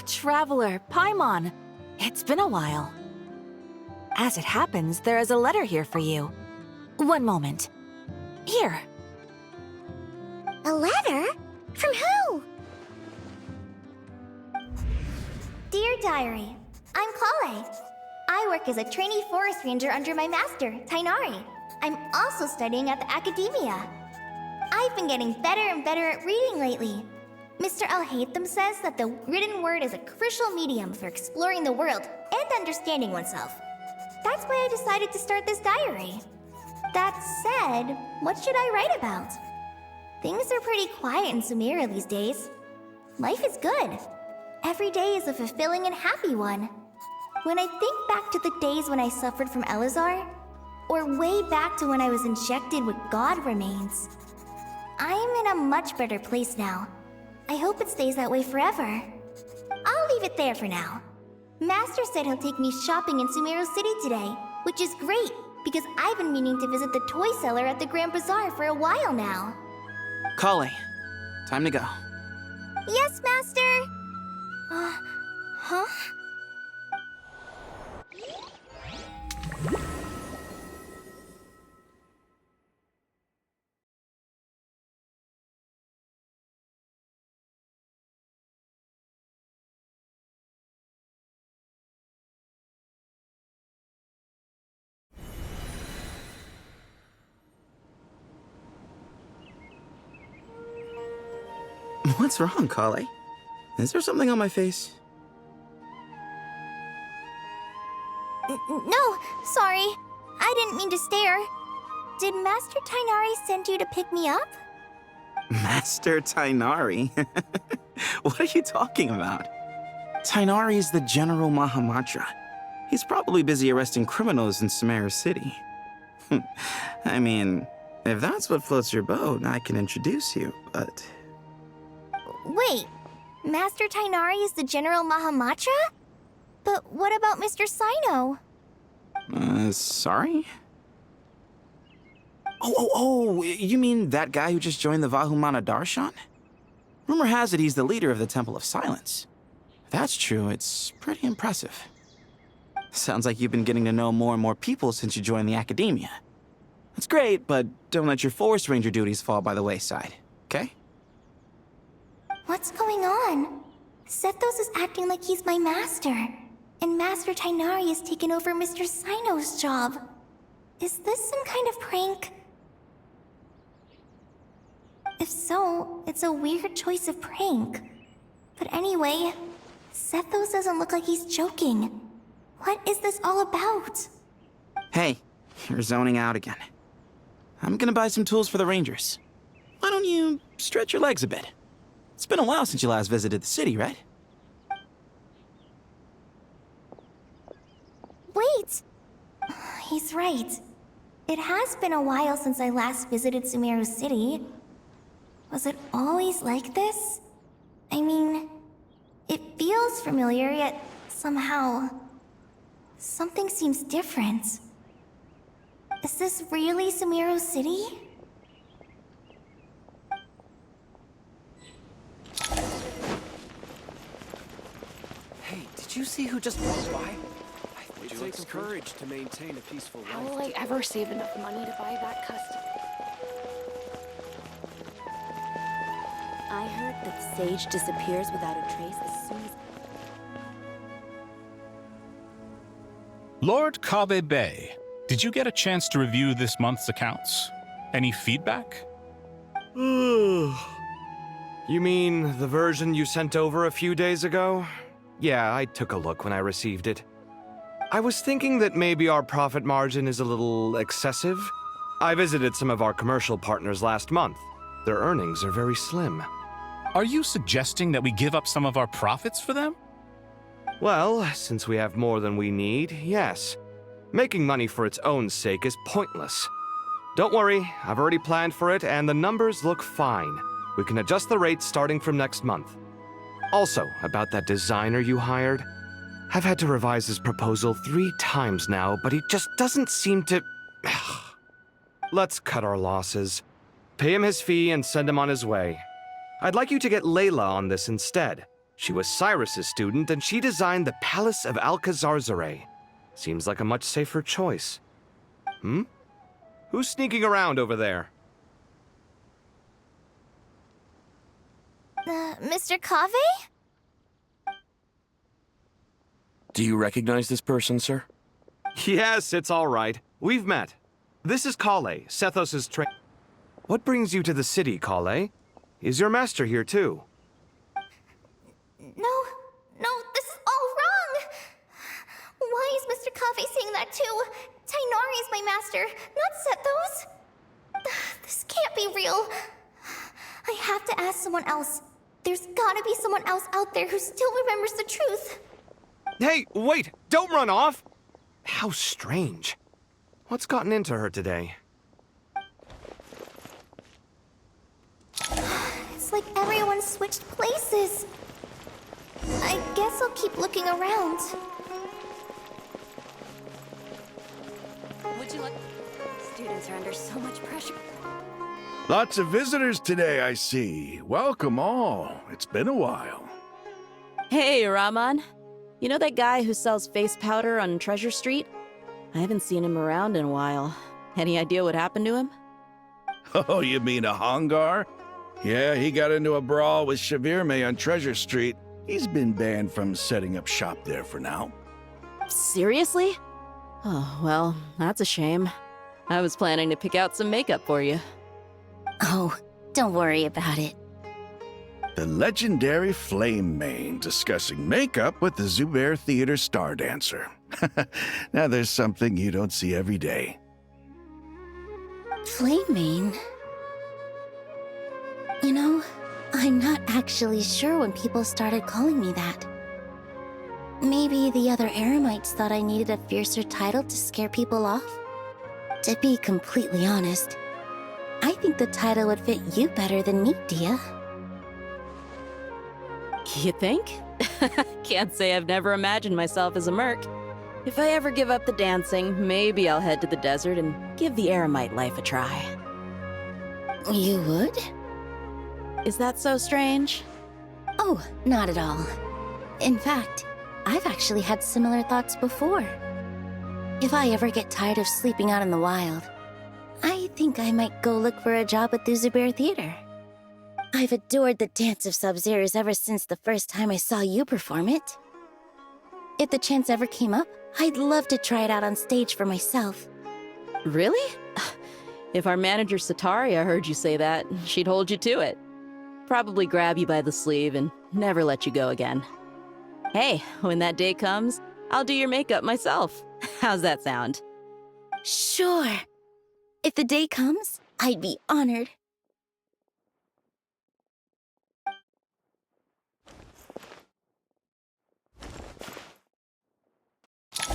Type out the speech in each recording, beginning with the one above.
Traveler, Paimon. It's been a while. As it happens, there is a letter here for you. One moment. Here. A letter? From who? Dear Diary, I'm Chloe. I work as a trainee forest ranger under my master, Tainari. I'm also studying at the academia. I've been getting better and better at reading lately. Mr. Al-Haytham says that the written word is a crucial medium for exploring the world and understanding oneself. That's why I decided to start this diary. That said, what should I write about? Things are pretty quiet in Sumeria these days. Life is good. Every day is a fulfilling and happy one. When I think back to the days when I suffered from Elazar, or way back to when I was injected with God remains, I am in a much better place now. I hope it stays that way forever. I'll leave it there for now. Master said he'll take me shopping in Sumeru City today, which is great, because I've been meaning to visit the toy seller at the Grand Bazaar for a while now. Kale, time to go. Yes, Master! Huh? What's wrong, Kale? Is there something on my face? No, sorry. I didn't mean to stare. Did Master Tainari send you to pick me up? Master Tainari? What are you talking about? Tainari is the General Mahamatra. He's probably busy arresting criminals in Sumeru City. I mean, if that's what floats your boat, I can introduce you, but... Wait, Master Tainari is the General Mahamatra? But what about Mr. Sino? Sorry? Oh, you mean that guy who just joined the Vahumana Darshan? Rumor has it he's the leader of the Temple of Silence. If that's true, it's pretty impressive. Sounds like you've been getting to know more and more people since you joined the academia. That's great, but don't let your forest ranger duties fall by the wayside, okay? What's going on? Sethos is acting like he's my master, and Master Tainari has taken over Mr. Sino's job. Is this some kind of prank? If so, it's a weird choice of prank. But anyway, Sethos doesn't look like he's joking. What is this all about? Hey, you're zoning out again. I'm gonna buy some tools for the Rangers. Why don't you stretch your legs a bit? It's been a while since you last visited the city, right? Wait! He's right. It has been a while since I last visited Sumeru City. Was it always like this? I mean, it feels familiar, yet somehow... something seems different. Is this really Sumeru City? Hey, did you see who just walked by? It takes courage to maintain a peaceful life. How will I ever save enough money to buy that custom? I heard that Sage disappears without a trace as soon as... Lord Kabe Bay, did you get a chance to review this month's accounts? Any feedback? You mean the version you sent over a few days ago? Yeah, I took a look when I received it. I was thinking that maybe our profit margin is a little excessive. I visited some of our commercial partners last month. Their earnings are very slim. Are you suggesting that we give up some of our profits for them? Well, since we have more than we need, yes. Making money for its own sake is pointless. Don't worry, I've already planned for it, and the numbers look fine. We can adjust the rates starting from next month. Also, about that designer you hired, I've had to revise his proposal 3 times now, but he just doesn't seem to... Let's cut our losses. Pay him his fee and send him on his way. I'd like you to get Layla on this instead. She was Cyrus's student, and she designed the Palace of Alcazarzare. Seems like a much safer choice. Who's sneaking around over there? Mr. Cave? Do you recognize this person, sir? Yes, it's all right. We've met. This is Kale, Sethos's What brings you to the city, Kale? Is your master here too? No, this is all wrong! Why is Mr. Cave saying that too? Tainari is my master, not Sethos! This can't be real. I have to ask someone else. There's gotta be someone else out there who still remembers the truth. Hey, wait! Don't run off! How strange. What's gotten into her today? It's like everyone switched places. I guess I'll keep looking around. Would you like... Students are under so much pressure. Lots of visitors today, I see. Welcome all. It's been a while. Hey, Rahman. You know that guy who sells face powder on Treasure Street? I haven't seen him around in a while. Any idea what happened to him? Oh, you mean a Hongar? Yeah, he got into a brawl with Shavirme on Treasure Street. He's been banned from setting up shop there for now. Seriously? Oh, well, that's a shame. I was planning to pick out some makeup for you. Oh, don't worry about it. The legendary Flame Mane discussing makeup with the Zubair Theater star dancer. Now there's something you don't see every day. Flame Mane? You know, I'm not actually sure when people started calling me that. Maybe the other Eremites thought I needed a fiercer title to scare people off? To be completely honest, I think the title would fit you better than me, Dia. You think? Can't say I've never imagined myself as a merc. If I ever give up the dancing, maybe I'll head to the desert and give the Eremite life a try. You would? Is that so strange? Oh, not at all. In fact, I've actually had similar thoughts before. If I ever get tired of sleeping out in the wild, I think I might go look for a job at the Zubair Theater. I've adored the dance of Sub-Zeros ever since the first time I saw you perform it. If the chance ever came up, I'd love to try it out on stage for myself. Really? If our manager Sataria heard you say that, she'd hold you to it. Probably grab you by the sleeve and never let you go again. Hey, when that day comes, I'll do your makeup myself. How's that sound? Sure. If the day comes, I'd be honored.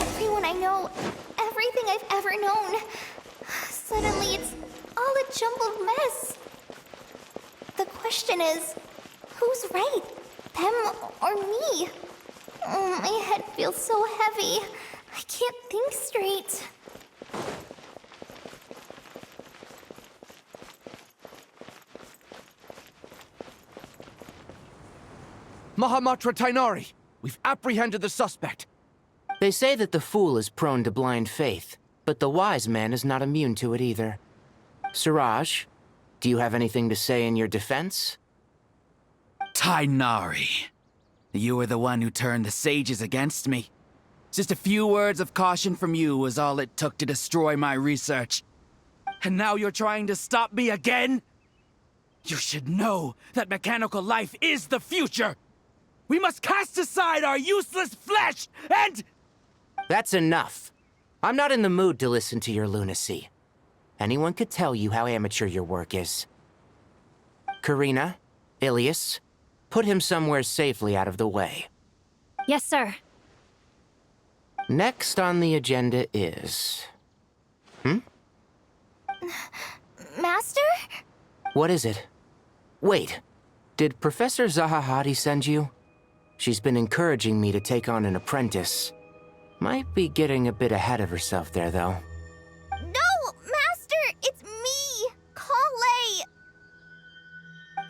Everyone I know, everything I've ever known. Suddenly it's all a jumbled mess. The question is, who's right? Them or me? Oh, my head feels so heavy. I can't think straight. Mahamatra Tainari, we've apprehended the suspect. They say that the fool is prone to blind faith, but the wise man is not immune to it either. Siraj, do you have anything to say in your defense? Tainari, you were the one who turned the sages against me. Just a few words of caution from you was all it took to destroy my research. And now you're trying to stop me again? You should know that mechanical life is the future! We must cast aside our useless flesh and... That's enough. I'm not in the mood to listen to your lunacy. Anyone could tell you how amateur your work is. Karina, Ilias, put him somewhere safely out of the way. Yes, sir. Next on the agenda is... Master? What is it? Wait, did Professor Zahahati send you? She's been encouraging me to take on an apprentice. Might be getting a bit ahead of herself there, though. No, Master! It's me! Kale!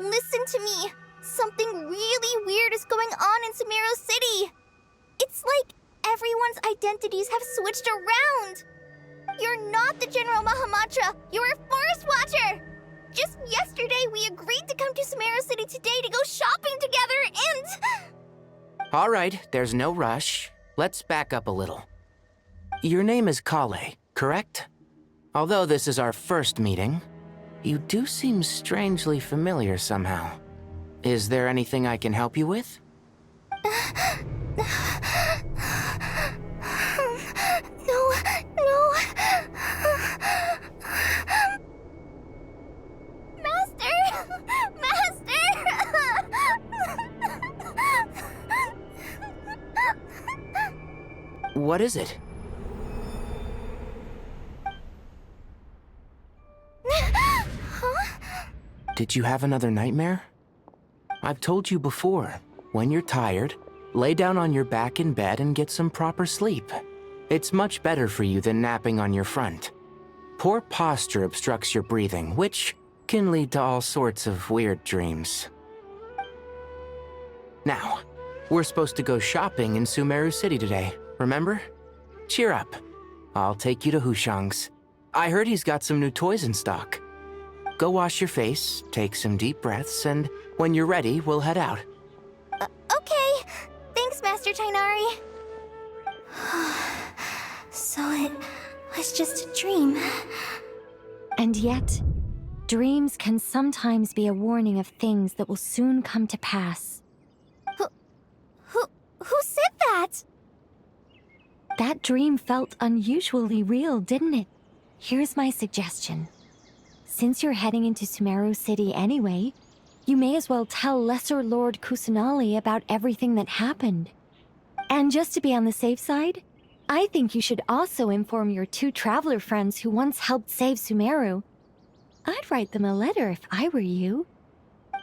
Listen to me. Something really weird is going on in Sumeru City. It's like everyone's identities have switched around. You're not the General Mahamatra. You're a forest watcher. Just yesterday, we agreed to come to Sumeru City today to go shopping together and... All right, there's no rush. Let's back up a little. Your name is Kale, correct? Although this is our first meeting, you do seem strangely familiar somehow. Is there anything I can help you with? No. Master! What is it? Did you have another nightmare? I've told you before, when you're tired, lay down on your back in bed and get some proper sleep. It's much better for you than napping on your front. Poor posture obstructs your breathing, which can lead to all sorts of weird dreams. Now, we're supposed to go shopping in Sumeru City today, remember? Cheer up. I'll take you to Hushang's. I heard he's got some new toys in stock. Go wash your face, take some deep breaths, and when you're ready, we'll head out. Okay. Thanks, Master Tainari. So it was just a dream. And yet, dreams can sometimes be a warning of things that will soon come to pass. Who said that? That dream felt unusually real, didn't it? Here's my suggestion. Since you're heading into Sumeru City anyway, you may as well tell Lesser Lord Kusanali about everything that happened. And just to be on the safe side, I think you should also inform your 2 traveler friends who once helped save Sumeru. I'd write them a letter if I were you.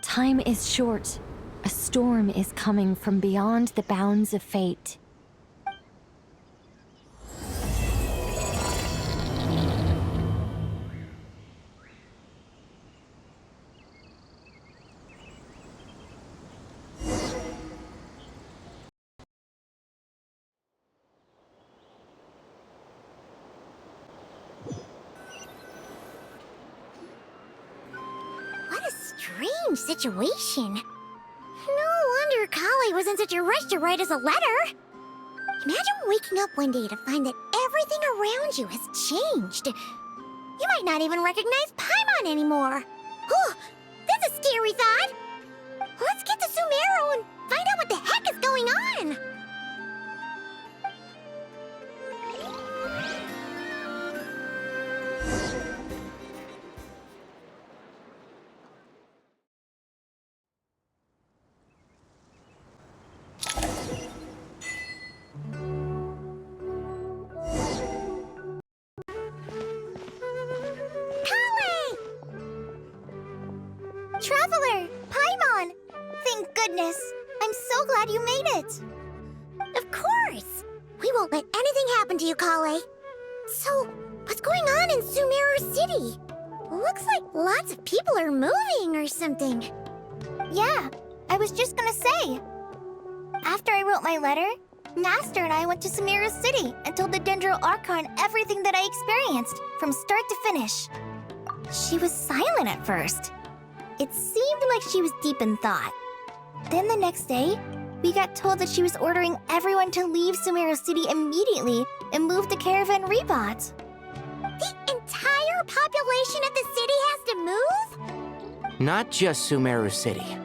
Time is short. A storm is coming from beyond the bounds of fate. Strange situation. No wonder Kale was in such a rush to write us a letter. Imagine waking up one day to find that everything around you has changed. You might not even recognize Paimon anymore. Oh, that's a scary thought. Let's get to Sumeru and find out what the heck is going on. Traveler! Paimon! Thank goodness! I'm so glad you made it! Of course! We won't let anything happen to you, Kale. So, what's going on in Sumeru City? Looks like lots of people are moving or something. Yeah, I was just gonna say. After I wrote my letter, Master and I went to Sumeru City and told the Dendro Archon everything that I experienced, from start to finish. She was silent at first. It seemed like she was deep in thought. Then the next day, we got told that she was ordering everyone to leave Sumeru City immediately and move the caravan Rebot. The entire population of the city has to move? Not just Sumeru City.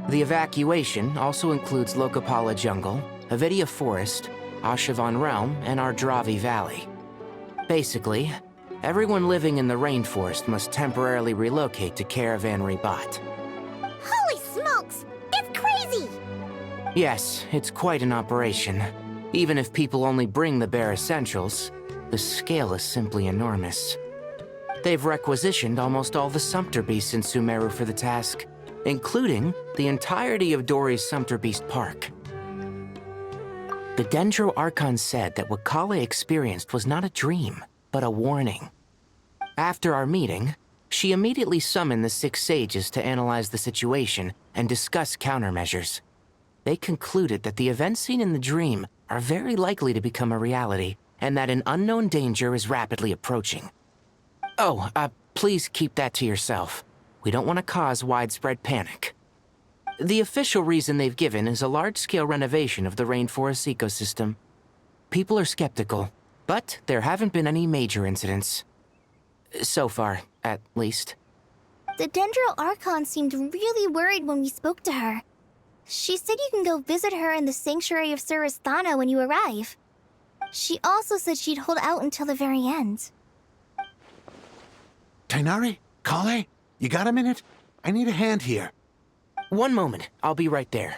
The evacuation also includes Lokapala Jungle, Avidia Forest, Ashavan Realm, and Ardravi Valley. Basically, everyone living in the rainforest must temporarily relocate to Caravan Rebot. Holy smokes! That's crazy! Yes, it's quite an operation. Even if people only bring the bare essentials, the scale is simply enormous. They've requisitioned almost all the Sumpter Beasts in Sumeru for the task, including the entirety of Dori's Sumpter Beast Park. The Dendro Archon said that what Kale experienced was not a dream, but a warning. After our meeting, She immediately summoned the 6 sages to analyze the situation and discuss countermeasures. They concluded that the events seen in the dream are very likely to become a reality, and that an unknown danger is rapidly approaching. Oh, please keep that to yourself. We don't want to cause widespread panic. The official reason they've given is a large-scale renovation of the rainforest ecosystem. People are skeptical, but there haven't been any major incidents. So far, at least. The Dendro Archon seemed really worried when we spoke to her. She said you can go visit her in the Sanctuary of Surasthana when you arrive. She also said she'd hold out until the very end. Tighnari? Kale? You got a minute? I need a hand here. One moment, I'll be right there.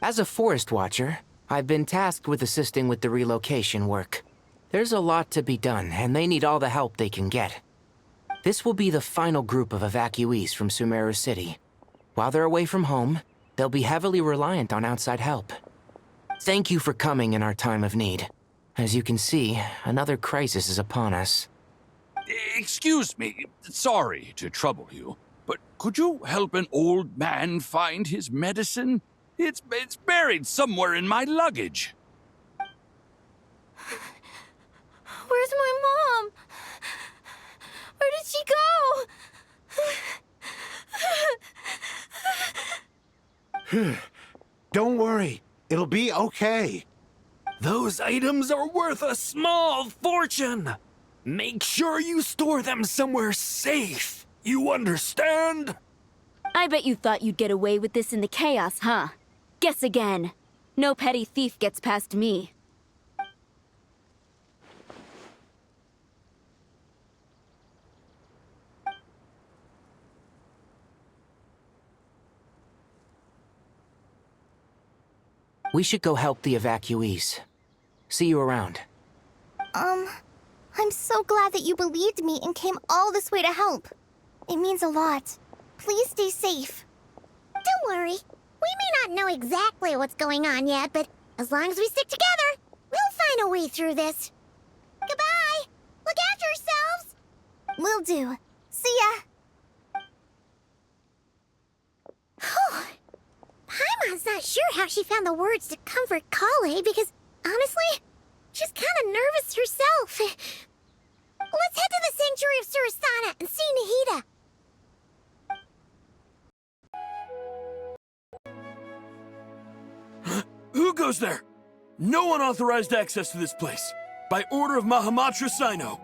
As a forest watcher, I've been tasked with assisting with the relocation work. There's a lot to be done, and they need all the help they can get. This will be the final group of evacuees from Sumeru City. While they're away from home, they'll be heavily reliant on outside help. Thank you for coming in our time of need. As you can see, another crisis is upon us. Excuse me, sorry to trouble you, but could you help an old man find his medicine? It's buried somewhere in my luggage. Where's my mom? Where did she go? Don't worry. It'll be okay. Those items are worth a small fortune. Make sure you store them somewhere safe. You understand? I bet you thought you'd get away with this in the chaos, huh? Guess again. No petty thief gets past me. We should go help the evacuees. See you around. I'm so glad that you believed me and came all this way to help. It means a lot. Please stay safe. Don't worry. We may not know exactly what's going on yet, but as long as we stick together, we'll find a way through this. Goodbye! Look after yourselves! Will do. See ya! Paimon's not sure how she found the words to comfort Kale because, honestly, she's kind of nervous herself. Let's head to the Sanctuary of Surasthana and see Nahida. Who goes there? No unauthorized access to this place. By order of Mahamatra Sino.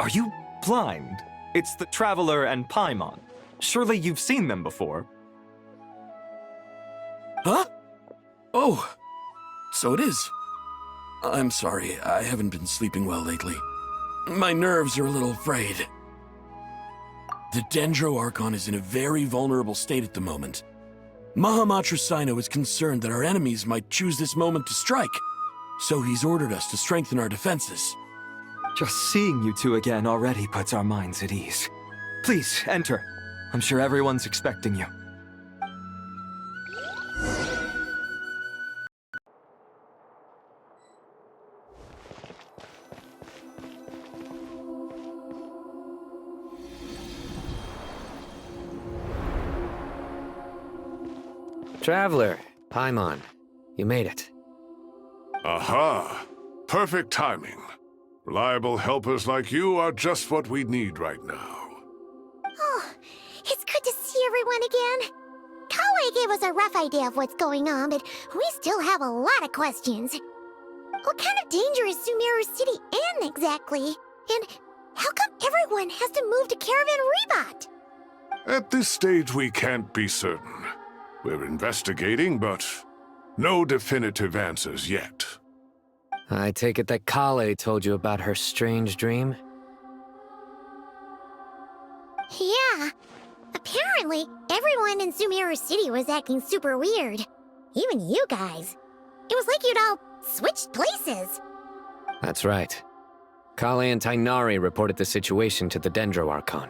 Are you blind? It's the Traveler and Paimon. Surely you've seen them before. Huh? Oh, so it is. I'm sorry, I haven't been sleeping well lately. My nerves are a little frayed. The Dendro Archon is in a very vulnerable state at the moment. Mahamatra Sino is concerned that our enemies might choose this moment to strike, so he's ordered us to strengthen our defenses. Just seeing you two again already puts our minds at ease. Please, enter. I'm sure everyone's expecting you. Traveler, Paimon, you made it. Aha! Perfect timing. Reliable helpers like you are just what we need right now. Oh, it's good to see everyone again. Kale gave us a rough idea of what's going on, but we still have a lot of questions. What kind of danger is Sumeru City in exactly? And how come everyone has to move to Caravan Reebot? At this stage, we can't be certain. We're investigating, but no definitive answers yet. I take it that Kale told you about her strange dream? Yeah. Apparently, everyone in Sumeru City was acting super weird. Even you guys. It was like you'd all switched places. That's right. Kale and Tighnari reported the situation to the Dendro Archon.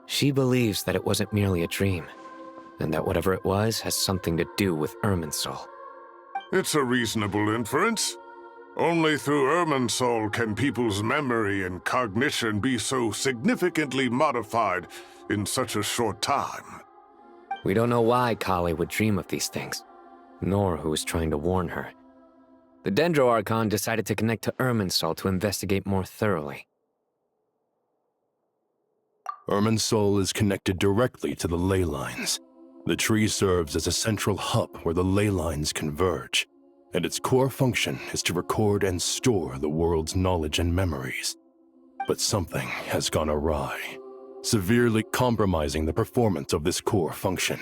She believes that it wasn't merely a dream, and that whatever it was has something to do with Irminsul. It's a reasonable inference. Only through Irminsul can people's memory and cognition be so significantly modified in such a short time. We don't know why Kale would dream of these things, nor who was trying to warn her. The Dendro Archon decided to connect to Irminsul to investigate more thoroughly. Irminsul is connected directly to the ley lines. The tree serves as a central hub where the ley lines converge, and its core function is to record and store the world's knowledge and memories. But something has gone awry, severely compromising the performance of this core function.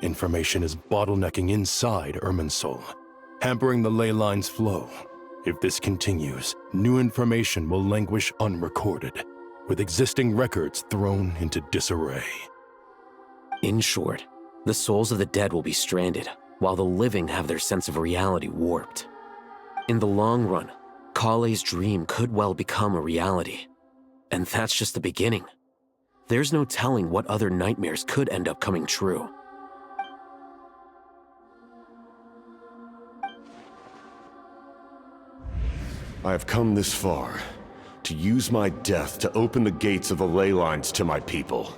Information is bottlenecking inside Irminsul, hampering the ley line's flow. If this continues, new information will languish unrecorded, with existing records thrown into disarray. In short, the souls of the dead will be stranded, while the living have their sense of reality warped. In the long run, Kale's dream could well become a reality. And that's just the beginning. There's no telling what other nightmares could end up coming true. I have come this far, to use my death to open the gates of the ley lines to my people.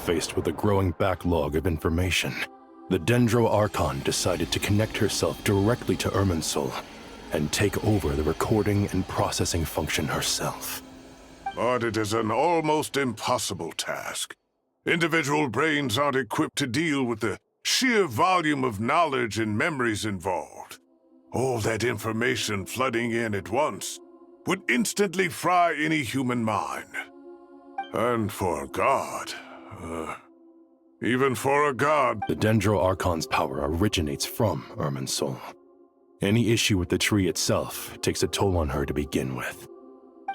Faced with a growing backlog of information, the Dendro Archon decided to connect herself directly to Irminsul and take over the recording and processing function herself. But it is an almost impossible task. Individual brains aren't equipped to deal with the sheer volume of knowledge and memories involved. All that information flooding in at once would instantly fry any human mind. And for a god, even for a god... The Dendro Archon's power originates from Irminsul. Any issue with the tree itself takes a toll on her to begin with.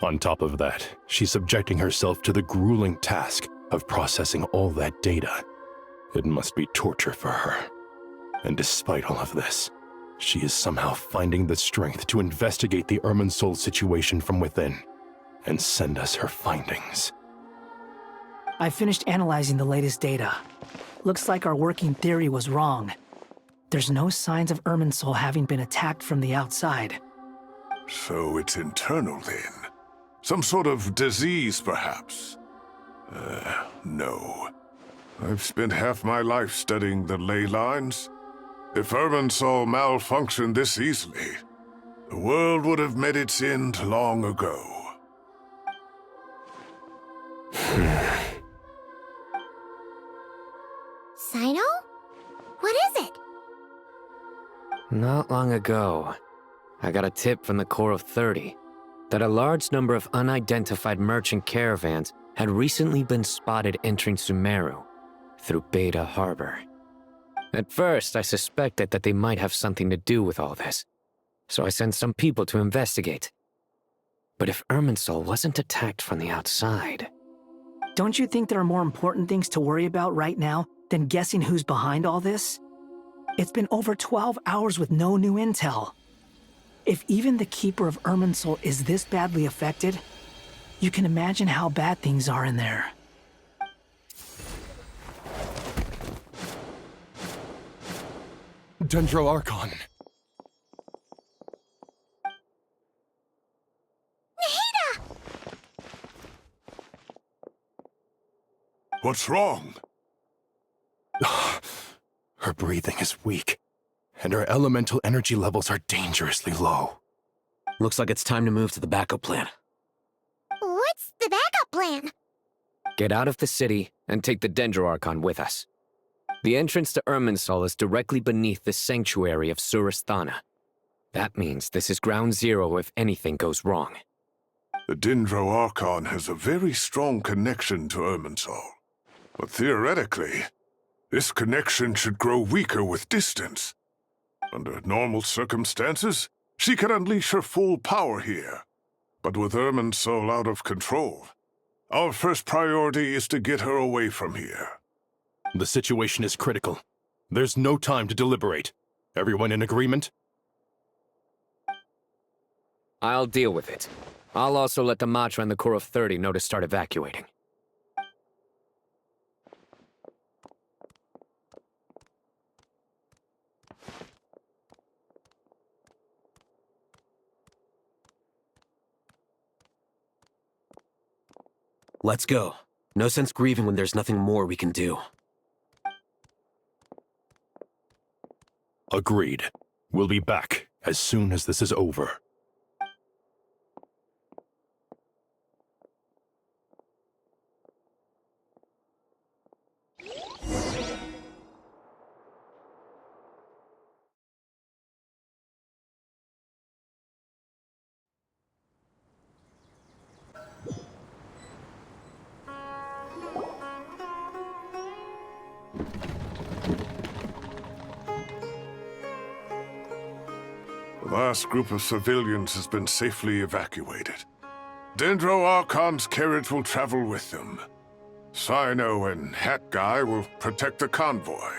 On top of that, she's subjecting herself to the grueling task of processing all that data. It must be torture for her. And despite all of this, she is somehow finding the strength to investigate the Irminsul situation from within and send us her findings. I finished analyzing the latest data. Looks like our working theory was wrong. There's no signs of Irminsul having been attacked from the outside. So it's internal then? Some sort of disease, perhaps? No. I've spent half my life studying the ley lines. If Irminsul malfunctioned this easily, the world would have met its end long ago. Sino? What is it? Not long ago, I got a tip from the Core of 30 that a large number of unidentified merchant caravans had recently been spotted entering Sumeru through Beta Harbor. At first, I suspected that they might have something to do with all this, so I sent some people to investigate. But if Irminsul wasn't attacked from the outside... Don't you think there are more important things to worry about right now than guessing who's behind all this? It's been over 12 hours with no new intel. If even the Keeper of Irminsul is this badly affected, you can imagine how bad things are in there. Dendro Archon. What's wrong? Her breathing is weak, and her elemental energy levels are dangerously low. Looks like it's time to move to the backup plan. What's the backup plan? Get out of the city and take the Dendro Archon with us. The entrance to Irminsul is directly beneath the sanctuary of Surasthana. That means this is ground zero if anything goes wrong. The Dendro Archon has a very strong connection to Irminsul. But theoretically, this connection should grow weaker with distance. Under normal circumstances, she can unleash her full power here. But with Irminsul out of control, our first priority is to get her away from here. The situation is critical. There's no time to deliberate. Everyone in agreement? I'll deal with it. I'll also let the Matra and the Core of 30 know to start evacuating. Let's go. No sense grieving when there's nothing more we can do. Agreed. We'll be back as soon as this is over. The last group of civilians has been safely evacuated. Dendro Archon's carriage will travel with them. Sino and Hat Guy will protect the convoy.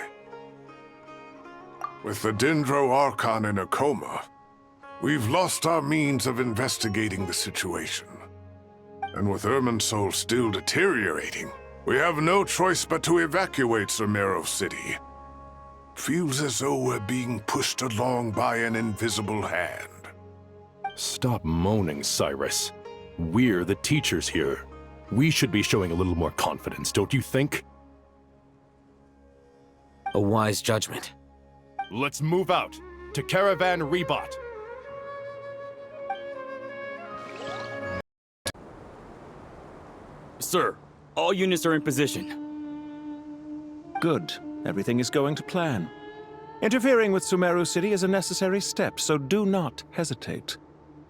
With the Dendro Archon in a coma, we've lost our means of investigating the situation. And with Irminsul still deteriorating, we have no choice but to evacuate Sumeru City. Feels as though we're being pushed along by an invisible hand. Stop moaning, Cyrus. We're the teachers here. We should be showing a little more confidence, don't you think? A wise judgment. Let's move out to Caravan Rebot. Sir, all units are in position. Good. Everything is going to plan. Interfering with Sumeru City is a necessary step, so do not hesitate.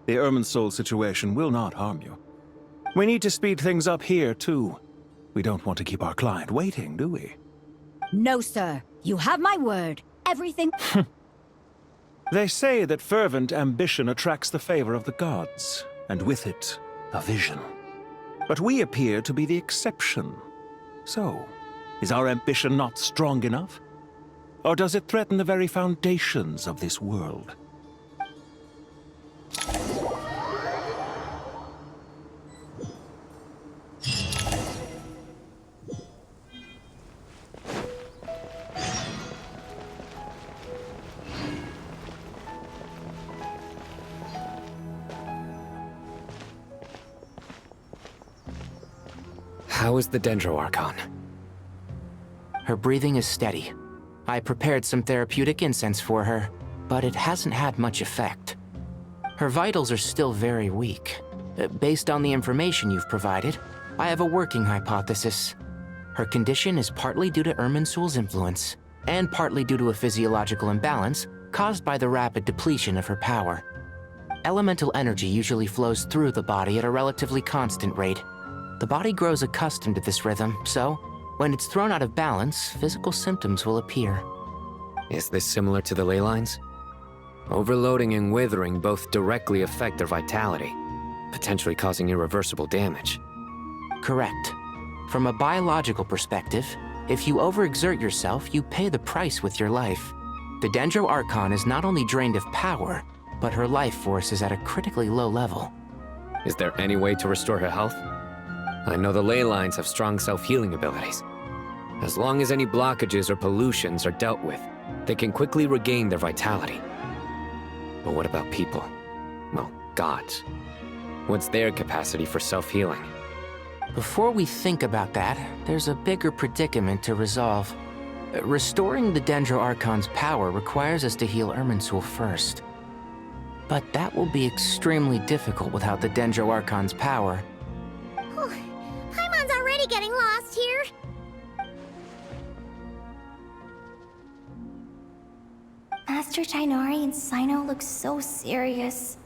The Irminsul situation will not harm you. We need to speed things up here, too. We don't want to keep our client waiting, do we? No, sir. You have my word. Everything... They say that fervent ambition attracts the favor of the gods, and with it, a vision. But we appear to be the exception. So, is our ambition not strong enough? Or does it threaten the very foundations of this world? How is the Dendro Archon? Her breathing is steady. I prepared some therapeutic incense for her, but it hasn't had much effect. Her vitals are still very weak. Based on the information you've provided, I have a working hypothesis. Her condition is partly due to Irminsul's influence, and partly due to a physiological imbalance caused by the rapid depletion of her power. Elemental energy usually flows through the body at a relatively constant rate. The body grows accustomed to this rhythm, so when it's thrown out of balance, physical symptoms will appear. Is this similar to the ley lines? Overloading and withering both directly affect their vitality, potentially causing irreversible damage. Correct. From a biological perspective, if you overexert yourself, you pay the price with your life. The Dendro Archon is not only drained of power, but her life force is at a critically low level. Is there any way to restore her health? I know the ley lines have strong self-healing abilities. As long as any blockages or pollutions are dealt with, they can quickly regain their vitality. But what about people? Well, gods. What's their capacity for self-healing? Before we think about that, there's a bigger predicament to resolve. Restoring the Dendro Archon's power requires us to heal Irminsul first. But that will be extremely difficult without the Dendro Archon's power. Paimon's already getting lost here. Master Tighnari and Sino look so serious.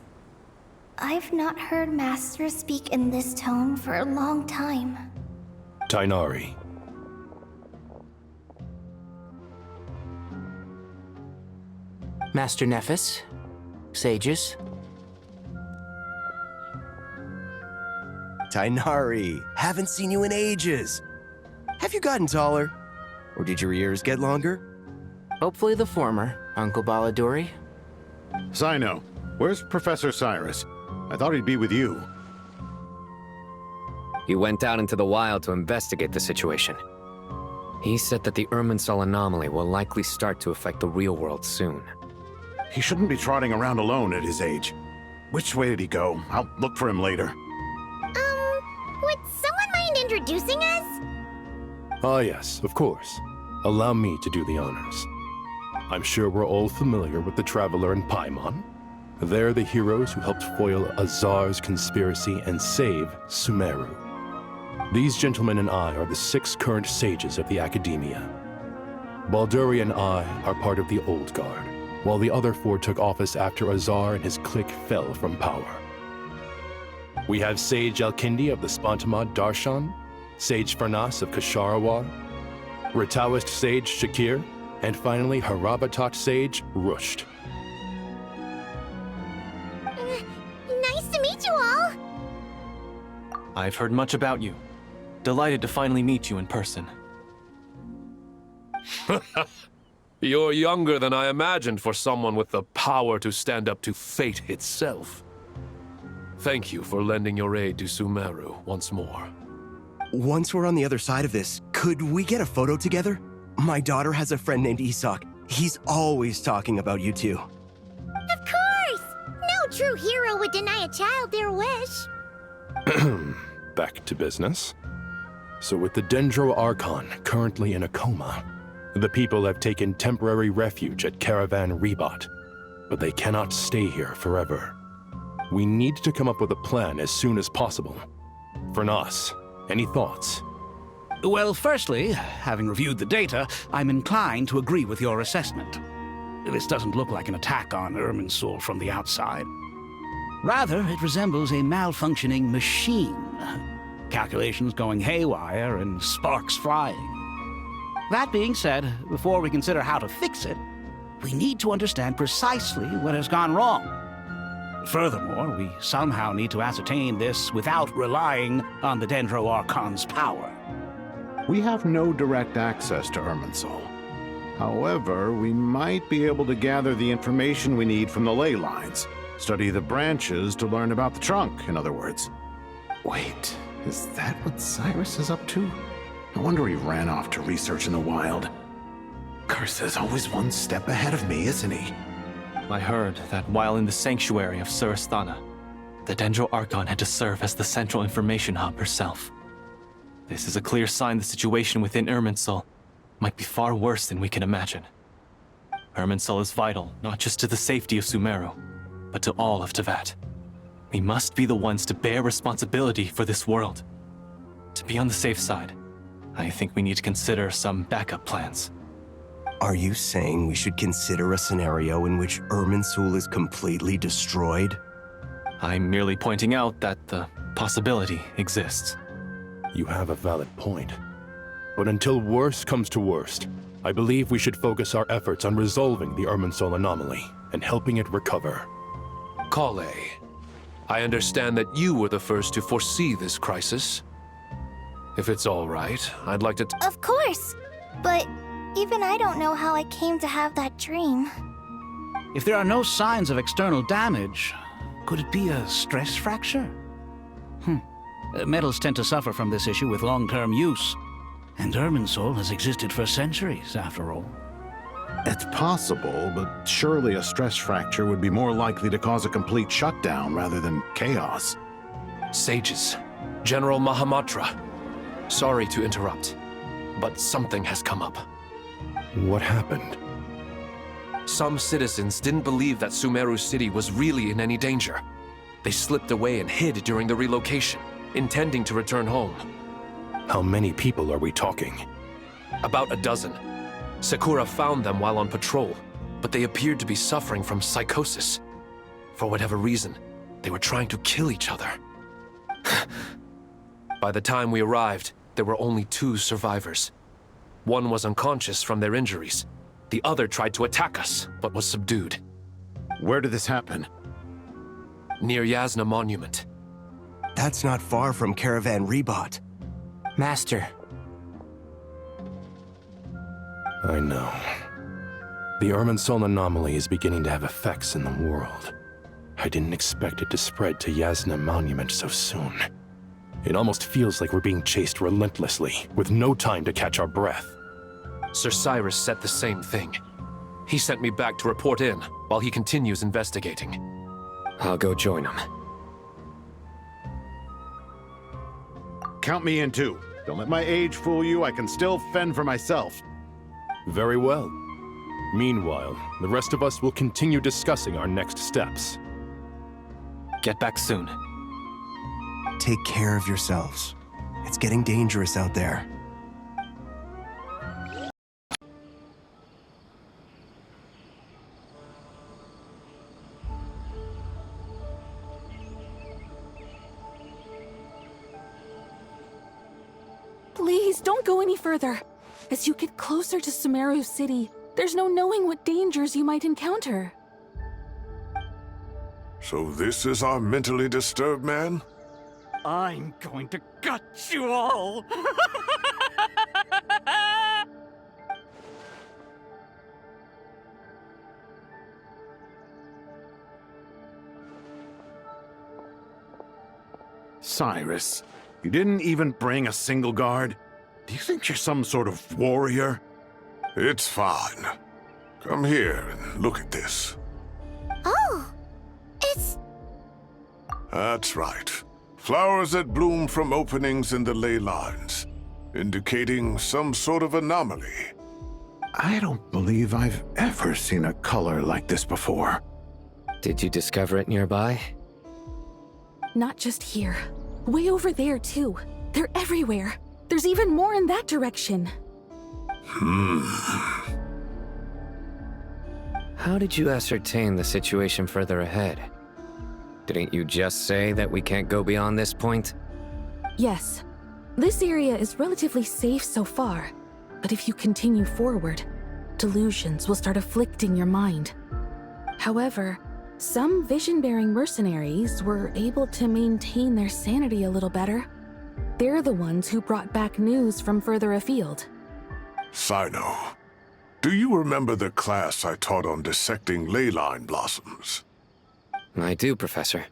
I've not heard Master speak in this tone for a long time. Tighnari. Master Nephis, sages. Tighnari, haven't seen you in ages. Have you gotten taller? Or did your ears get longer? Hopefully the former, Uncle Baladuri. Sino, where's Professor Cyrus? I thought he'd be with you. He went out into the wild to investigate the situation. He said that the Irminsul anomaly will likely start to affect the real world soon. He shouldn't be trotting around alone at his age. Which way did he go? I'll look for him later. Would someone mind introducing us? Ah yes, of course. Allow me to do the honors. I'm sure we're all familiar with the Traveler and Paimon. They're the heroes who helped foil Azar's conspiracy and save Sumeru. These gentlemen and I are the 6 current sages of the Academia. Balduri and I are part of the Old Guard, while the other 4 took office after Azar and his clique fell from power. We have Sage Alkindi of the Spantamad Darshan, Sage Farnas of Kasharawar, Rataoist Sage Shakir, and finally Harabatot Sage Rusht. Nice to meet you all! I've heard much about you. Delighted to finally meet you in person. You're younger than I imagined for someone with the power to stand up to fate itself. Thank you for lending your aid to Sumeru once more. Once we're on the other side of this, could we get a photo together? My daughter has a friend named Isak. He's always talking about you two. Of course! No true hero would deny a child their wish. Back to business. So with the Dendro Archon currently in a coma, the people have taken temporary refuge at Caravan Rebot, but they cannot stay here forever. We need to come up with a plan as soon as possible. Fernas, any thoughts? Well, firstly, having reviewed the data, I'm inclined to agree with your assessment. This doesn't look like an attack on Irminsul from the outside. Rather, it resembles a malfunctioning machine. Calculations going haywire and sparks flying. That being said, before we consider how to fix it, we need to understand precisely what has gone wrong. Furthermore, we somehow need to ascertain this without relying on the Dendro Archon's power. We have no direct access to Irminsul. However, we might be able to gather the information we need from the ley lines. Study the branches to learn about the trunk, in other words. Wait, is that what Cyrus is up to? No wonder he ran off to research in the wild. Curse always one step ahead of me, isn't he? I heard that while in the sanctuary of Surasthana, the Dendro Archon had to serve as the central information hub herself. This is a clear sign the situation within Irminsul might be far worse than we can imagine. Irminsul is vital not just to the safety of Sumeru, but to all of Teyvat. We must be the ones to bear responsibility for this world. To be on the safe side, I think we need to consider some backup plans. Are you saying we should consider a scenario in which Irminsul is completely destroyed? I'm merely pointing out that the possibility exists. You have a valid point. But until worst comes to worst, I believe we should focus our efforts on resolving the Irminsul anomaly and helping it recover. Kale, I understand that you were the first to foresee this crisis. If it's all right, I'd like to... Of course! But even I don't know how I came to have that dream. If there are no signs of external damage, could it be a stress fracture? Metals tend to suffer from this issue with long-term use. And Irminsul has existed for centuries, after all. It's possible, but surely a stress fracture would be more likely to cause a complete shutdown rather than chaos. Sages, General Mahamatra. Sorry to interrupt, but something has come up. What happened? Some citizens didn't believe that Sumeru City was really in any danger. They slipped away and hid during the relocation, intending to return home. How many people are we talking? About a dozen. Sakura found them while on patrol, but they appeared to be suffering from psychosis. For whatever reason, they were trying to kill each other. By the time we arrived, there were only 2 survivors. One was unconscious from their injuries. The other tried to attack us, but was subdued. Where did this happen? Near Yasna Monument. That's not far from Caravan Rebot. Master. I know. The Irminsul anomaly is beginning to have effects in the world. I didn't expect it to spread to Yasna Monument so soon. It almost feels like we're being chased relentlessly, with no time to catch our breath. Sir Cyrus said the same thing. He sent me back to report in, while he continues investigating. I'll go join him. Count me in too. Don't let my age fool you, I can still fend for myself. Very well. Meanwhile, the rest of us will continue discussing our next steps. Get back soon. Take care of yourselves. It's getting dangerous out there. Please, don't go any further. As you get closer to Sumeru City, there's no knowing what dangers you might encounter. So this is our mentally disturbed man? I'm going to gut you all! Cyrus, you didn't even bring a single guard? Do you think you're some sort of warrior? It's fine. Come here and look at this. Oh, it's... That's right. Flowers that bloom from openings in the ley lines, indicating some sort of anomaly. I don't believe I've ever seen a color like this before. Did you discover it nearby? Not just here. Way over there, too. They're everywhere. There's even more in that direction. How did you ascertain the situation further ahead? Didn't you just say that we can't go beyond this point? Yes. This area is relatively safe so far. But if you continue forward, delusions will start afflicting your mind. However, some vision-bearing mercenaries were able to maintain their sanity a little better. They're the ones who brought back news from further afield. Sino, do you remember the class I taught on dissecting ley line blossoms? I do, Professor.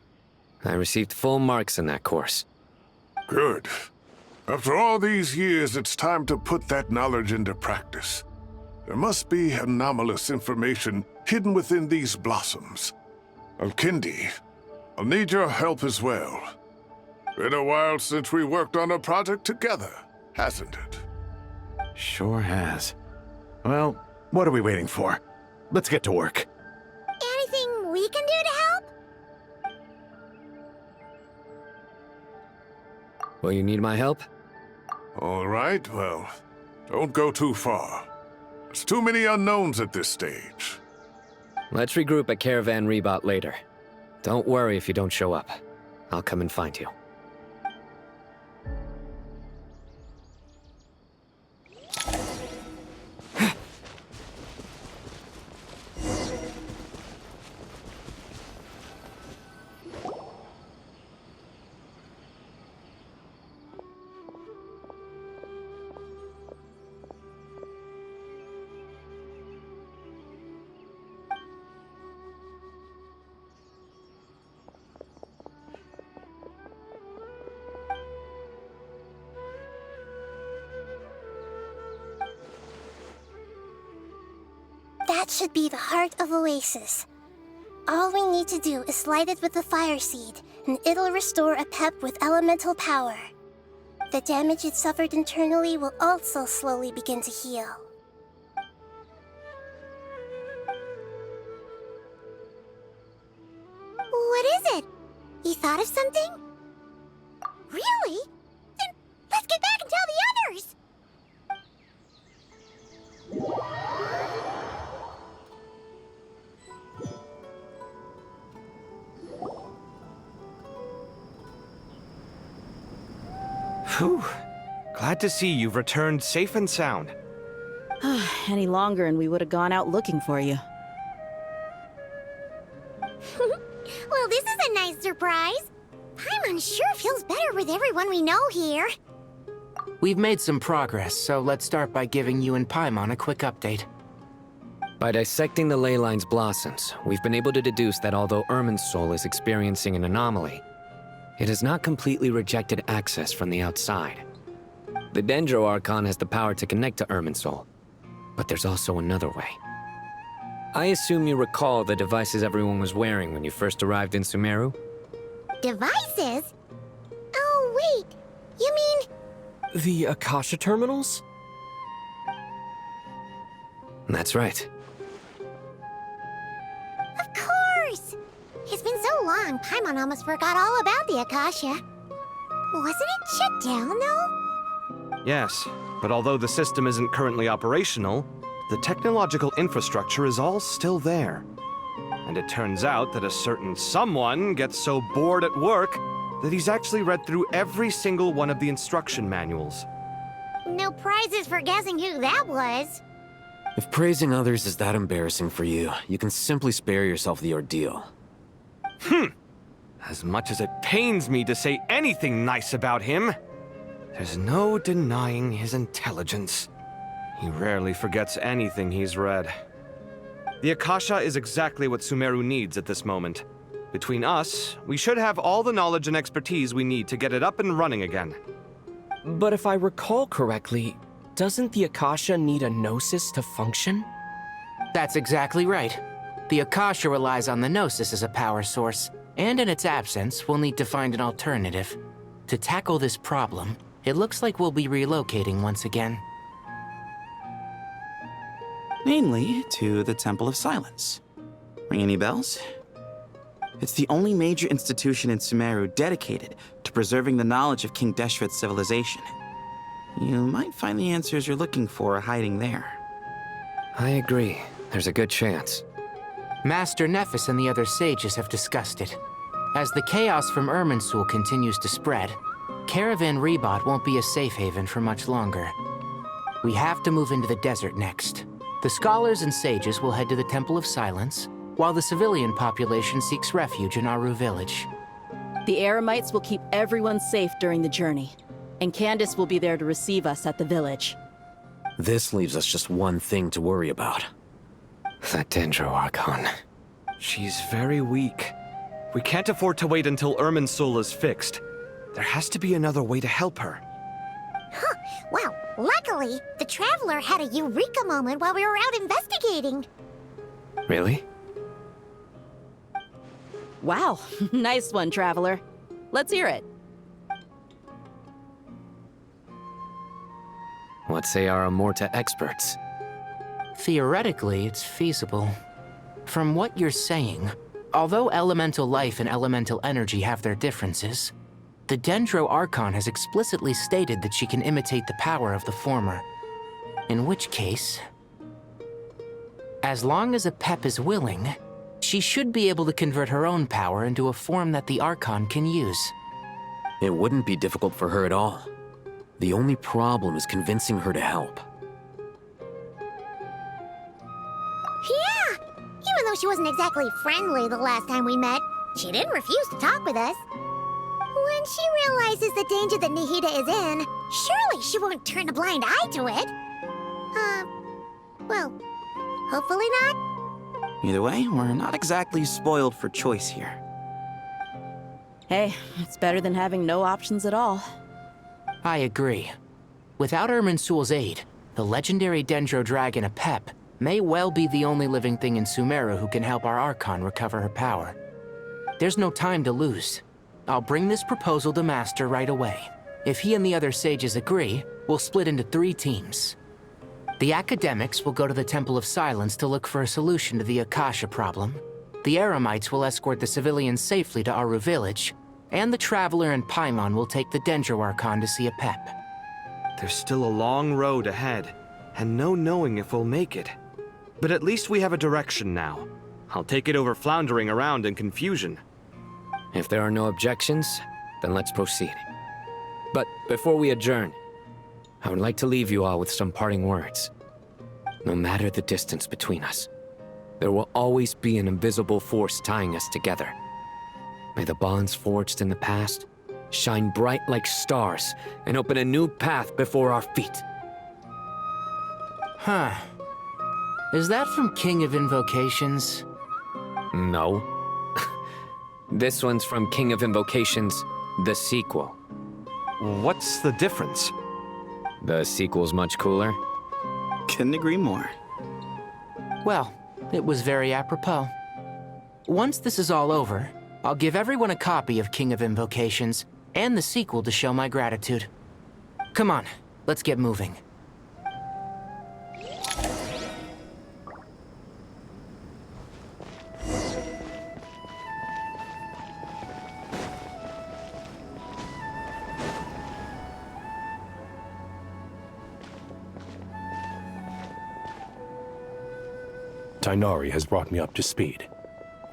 I received full marks in that course. Good. After all these years, it's time to put that knowledge into practice. There must be anomalous information hidden within these blossoms. Alkindi, I'll need your help as well. Been a while since we worked on a project together, hasn't it? Sure has. Well, what are we waiting for? Let's get to work. Anything we can do to help? Will you need my help? All right, well, don't go too far. There's too many unknowns at this stage. Let's regroup at Caravan Rebot later. Don't worry if you don't show up. I'll come and find you. That should be the heart of Oasis. All we need to do is light it with the fire seed, and it'll restore a pep with elemental power. The damage it suffered internally will also slowly begin to heal. What is it? You thought of something? Really? Then let's get back and tell the others! Whew. Glad to see you've returned safe and sound. Any longer and we would have gone out looking for you. Well, this is a nice surprise. Paimon sure feels better with everyone we know here. We've made some progress, so let's start by giving you and Paimon a quick update. By dissecting the ley line's blossoms, we've been able to deduce that although Irminsul is experiencing an anomaly, it has not completely rejected access from the outside. The Dendro Archon has the power to connect to Irminsul, but there's also another way. I assume you recall the devices everyone was wearing when you first arrived in Sumeru? Devices? Oh, wait. You mean... The Akasha terminals? That's right. Of course! It's been so long, Paimon almost forgot all about the Akasha. Wasn't it shut down, though? Yes, but although the system isn't currently operational, the technological infrastructure is all still there. And it turns out that a certain someone gets so bored at work that he's actually read through every single one of the instruction manuals. No prizes for guessing who that was. If praising others is that embarrassing for you, you can simply spare yourself the ordeal. As much as it pains me to say anything nice about him, there's no denying his intelligence. He rarely forgets anything he's read. The Akasha is exactly what Sumeru needs at this moment. Between us, we should have all the knowledge and expertise we need to get it up and running again. But if I recall correctly, doesn't the Akasha need a Gnosis to function? That's exactly right. The Akasha relies on the Gnosis as a power source, and in its absence, we'll need to find an alternative. To tackle this problem, it looks like we'll be relocating once again. Namely, to the Temple of Silence. Ring any bells? It's the only major institution in Sumeru dedicated to preserving the knowledge of King Deshret's civilization. You might find the answers you're looking for hiding there. I agree. There's a good chance. Master Nephis and the other sages have discussed it. As the chaos from Irminsul continues to spread, Caravan Rebot won't be a safe haven for much longer. We have to move into the desert next. The scholars and sages will head to the Temple of Silence, while the civilian population seeks refuge in Aru village. The Eremites will keep everyone safe during the journey, and Candace will be there to receive us at the village. This leaves us just one thing to worry about. That Dendro Archon. She's very weak. We can't afford to wait until Irminsul is fixed. There has to be another way to help her. Huh. Well, luckily, the Traveler had a eureka moment while we were out investigating. Really? Wow, nice one, Traveler. Let's hear it. What say our Amorta experts? Theoretically, it's feasible. From what you're saying, although elemental life and elemental energy have their differences, the Dendro Archon has explicitly stated that she can imitate the power of the former. In which case, as long as Apep is willing, she should be able to convert her own power into a form that the Archon can use. It wouldn't be difficult for her at all. The only problem is convincing her to help. Yeah! Even though she wasn't exactly friendly the last time we met, she didn't refuse to talk with us. When she realizes the danger that Nihida is in, surely she won't turn a blind eye to it. Well, hopefully not. Either way, we're not exactly spoiled for choice here. Hey, it's better than having no options at all. I agree. Without Irminsul's aid, the legendary Dendro Dragon Apep may well be the only living thing in Sumeru who can help our Archon recover her power. There's no time to lose. I'll bring this proposal to Master right away. If he and the other sages agree, we'll split into 3 teams. The academics will go to the Temple of Silence to look for a solution to the Akasha problem. The Eremites will escort the civilians safely to Aru village, and the Traveler and Paimon will take the Dendro Archon to see Apep. There's still a long road ahead, and no knowing if we'll make it. But at least we have a direction now. I'll take it over floundering around in confusion. If there are no objections, then let's proceed. But before we adjourn, I would like to leave you all with some parting words. No matter the distance between us, there will always be an invisible force tying us together. May the bonds forged in the past shine bright like stars and open a new path before our feet. Huh. Is that from King of Invocations? No. This one's from King of Invocations, the sequel. What's the difference? The sequel's much cooler. Couldn't agree more. Well, it was very apropos. Once this is all over, I'll give everyone a copy of King of Invocations and the sequel to show my gratitude. Come on, let's get moving. Tighnari has brought me up to speed.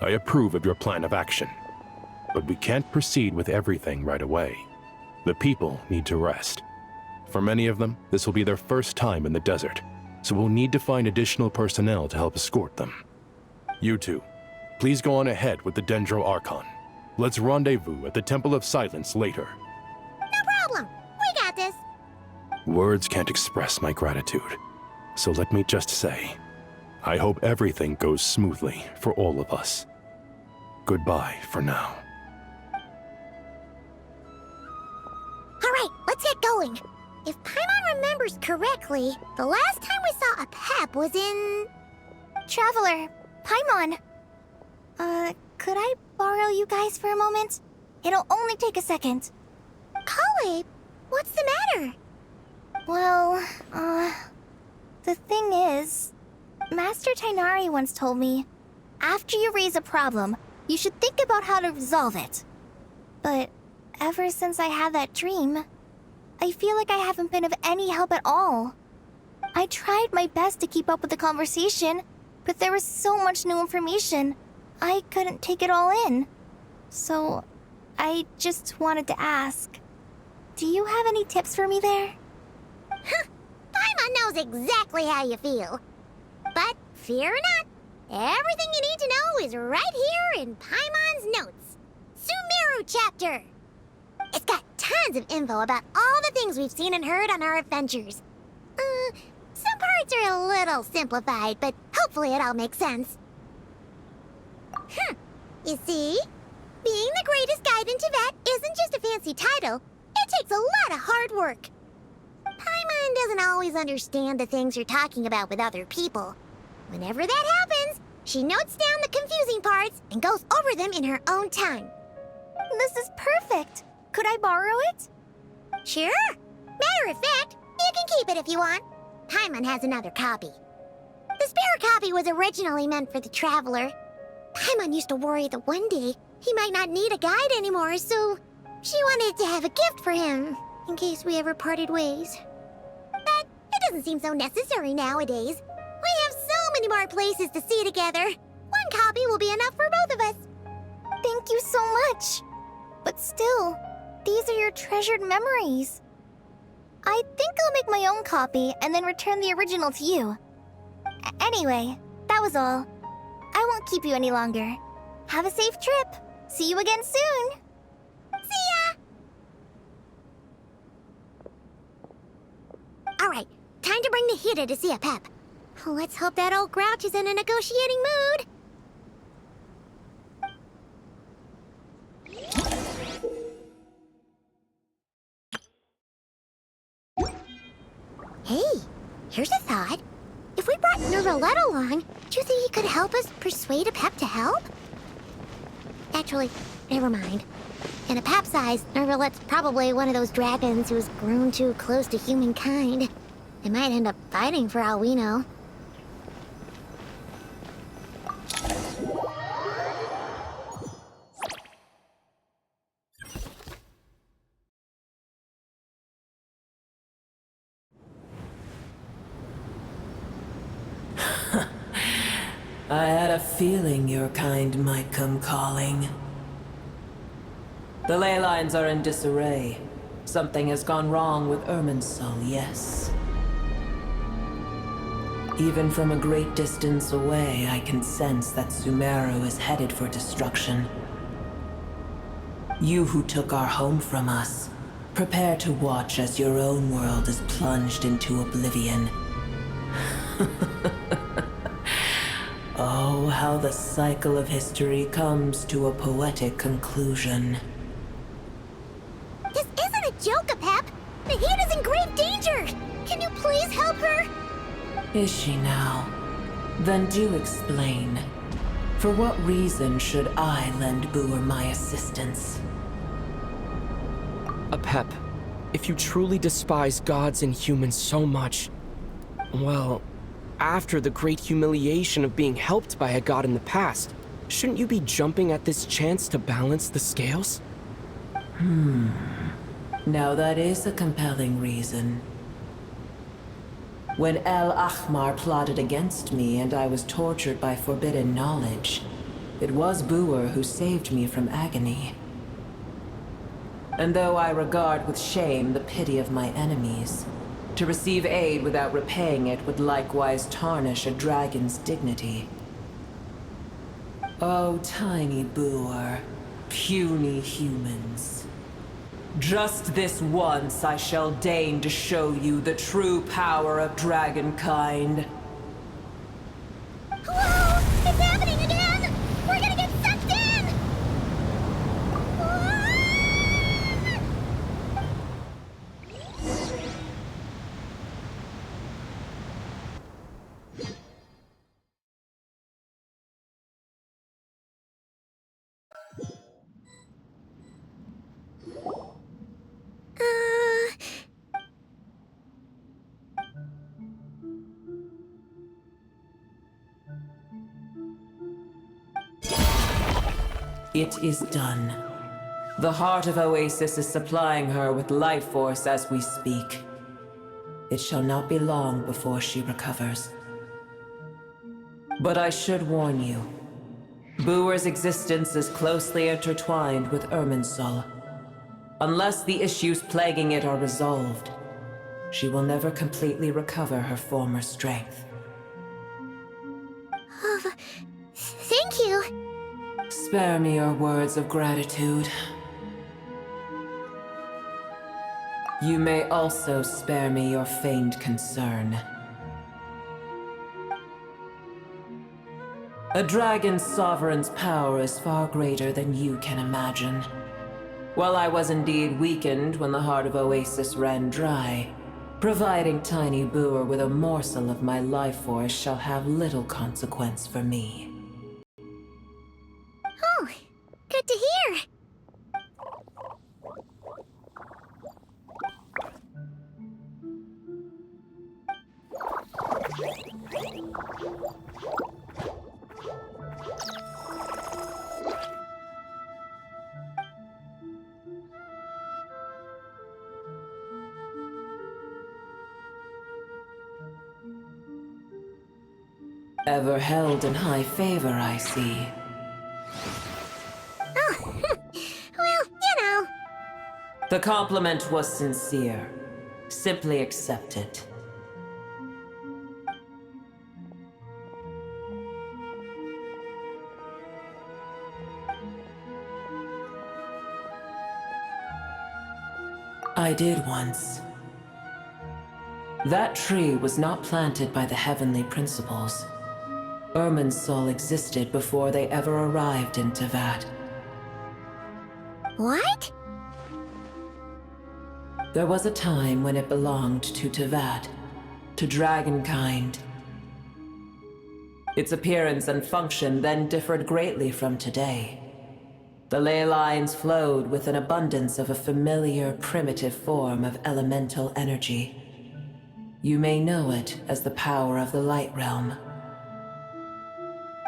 I approve of your plan of action. But we can't proceed with everything right away. The people need to rest. For many of them, this will be their first time in the desert, so we'll need to find additional personnel to help escort them. You two, please go on ahead with the Dendro Archon. Let's rendezvous at the Temple of Silence later. No problem. We got this. Words can't express my gratitude, so let me just say, I hope everything goes smoothly for all of us. Goodbye for now. All right, let's get going. If Paimon remembers correctly, the last time we saw a Pep was in... Traveler, Paimon. Could I borrow you guys for a moment? It'll only take a second. Kale, what's the matter? Well, the thing is, Master Tighnari once told me, after you raise a problem, you should think about how to resolve it. But ever since I had that dream, I feel like I haven't been of any help at all. I tried my best to keep up with the conversation, but there was so much new information, I couldn't take it all in. So, I just wanted to ask, do you have any tips for me there? Paimon knows exactly how you feel. But fear not, everything you need to know is right here in Paimon's notes. Sumeru chapter. It's got tons of info about all the things we've seen and heard on our adventures. Some parts are a little simplified, but hopefully it all makes sense. You see? Being the greatest guide in Tibet isn't just a fancy title. It takes a lot of hard work. Paimon doesn't always understand the things you're talking about with other people. Whenever that happens, she notes down the confusing parts and goes over them in her own time. This is perfect. Could I borrow it? Sure. Matter of fact, you can keep it if you want. Paimon has another copy. The spare copy was originally meant for the Traveler. Paimon used to worry that one day he might not need a guide anymore, so she wanted to have a gift for him, in case we ever parted ways. But it doesn't seem so necessary nowadays. We have so many more places to see together. One copy will be enough for both of us. Thank you so much. But still, these are your treasured memories. I think I'll make my own copy and then return the original to you. Anyway, that was all. I won't keep you any longer. Have a safe trip. See you again soon. See ya! All right, time to bring the Hida to see a Pep. Let's hope that old grouch is in a negotiating mood. Hey, here's a thought. If we brought Nervalet along, do you think he could help us persuade a Pep to help? Actually, never mind. In a Pep's eyes, Nervalet's probably one of those dragons who's grown too close to humankind. They might end up fighting for all we know. I had a feeling your kind might come calling. The ley lines are in disarray. Something has gone wrong with Irminsul, yes. Even from a great distance away, I can sense that Sumeru is headed for destruction. You who took our home from us, prepare to watch as your own world is plunged into oblivion. how the cycle of history comes to a poetic conclusion. This isn't a joke, Apep! Nahida's in grave danger! Can you please help her? Is she now? Then do explain. For what reason should I lend Booer my assistance? Apep, if you truly despise gods and humans so much, well, after the great humiliation of being helped by a god in the past, shouldn't you be jumping at this chance to balance the scales? Now that is a compelling reason. When El Ahmar plotted against me and I was tortured by forbidden knowledge, it was Booer who saved me from agony. And though I regard with shame the pity of my enemies, to receive aid without repaying it would likewise tarnish a dragon's dignity. Oh, tiny Booer, puny humans. Just this once I shall deign to show you the true power of dragonkind. Whoa! It's happening again! We're gonna get sucked in! It is done. The heart of Oasis is supplying her with life force as we speak. It shall not be long before she recovers. But I should warn you. Booer's existence is closely intertwined with Irminsul. Unless the issues plaguing it are resolved, she will never completely recover her former strength. Thank you. Spare me your words of gratitude. You may also spare me your feigned concern. A dragon's sovereign's power is far greater than you can imagine. While I was indeed weakened when the heart of Oasis ran dry, providing tiny Booer with a morsel of my life force shall have little consequence for me. Oh, good to hear. Ever held in high favor, I see. Oh, well, you know. The compliment was sincere. Simply accept it. I did once. That tree was not planted by the heavenly principles. Irminsul existed before they ever arrived in Tevat. What? There was a time when it belonged to Tevat, to dragonkind. Its appearance and function then differed greatly from today. The ley lines flowed with an abundance of a familiar, primitive form of elemental energy. You may know it as the power of the Light Realm.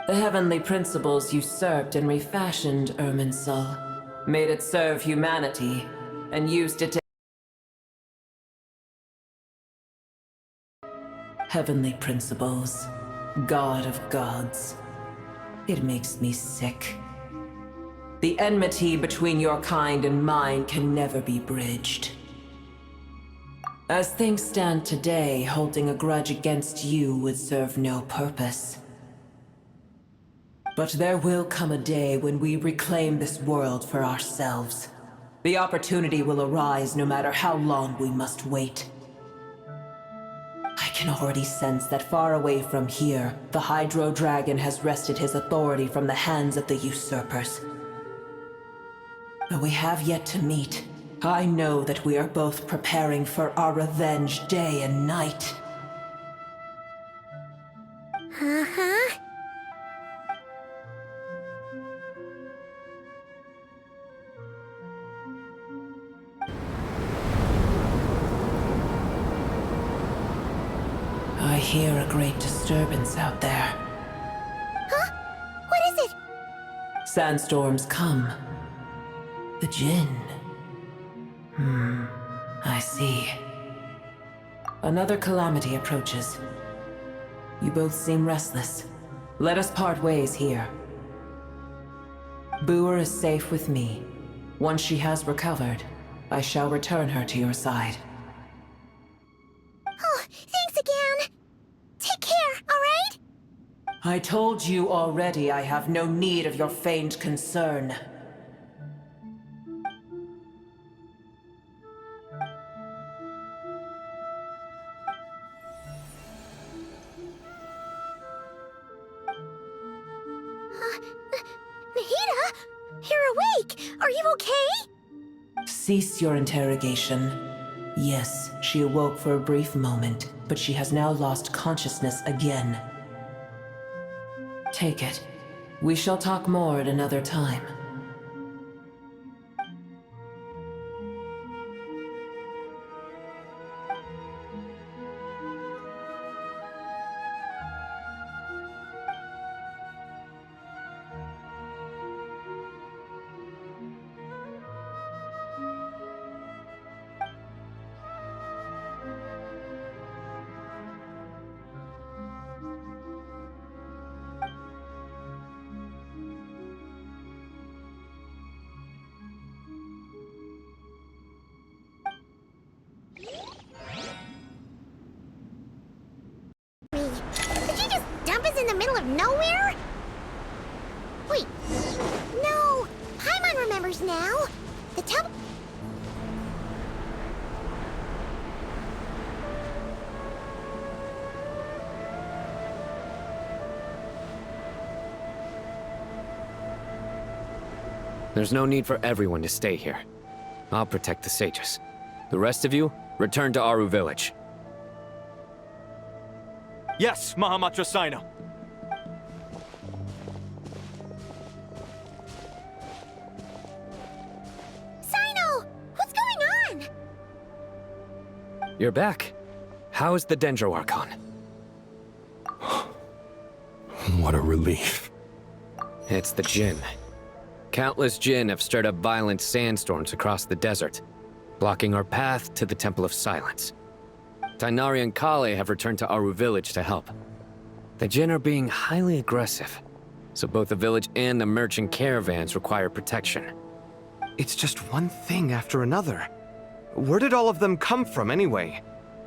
The heavenly principles usurped and refashioned Irminsul, made it serve humanity, and used it to... Heavenly principles, God of gods. It makes me sick. The enmity between your kind and mine can never be bridged. As things stand today, holding a grudge against you would serve no purpose. But there will come a day when we reclaim this world for ourselves. The opportunity will arise no matter how long we must wait. I can already sense that far away from here, the Hydro Dragon has wrested his authority from the hands of the usurpers. Though we have yet to meet, I know that we are both preparing for our revenge day and night. Uh-huh. I hear a great disturbance out there. Huh? What is it? Sandstorms come. The Jinn. I see. Another calamity approaches. You both seem restless. Let us part ways here. Booer is safe with me. Once she has recovered, I shall return her to your side. Oh, thanks again. Take care, alright? I told you already I have no need of your feigned concern. Nahida? You're awake! Are you okay? Cease your interrogation. Yes, she awoke for a brief moment, but she has now lost consciousness again. Take it. We shall talk more at another time. Did you just dump us in the middle of nowhere? Wait. No! Paimon remembers now. The temple... There's no need for everyone to stay here. I'll protect the sages. The rest of you, return to Aru village. Yes, Mahamatra Sino. Sino! What's going on? You're back. How's the Dendro Archon? What a relief. It's the Jinn. Countless Jinn have stirred up violent sandstorms across the desert, blocking our path to the Temple of Silence. Tainari and Kale have returned to Aru village to help. The Jinn are being highly aggressive, so both the village and the merchant caravans require protection. It's just one thing after another. Where did all of them come from anyway?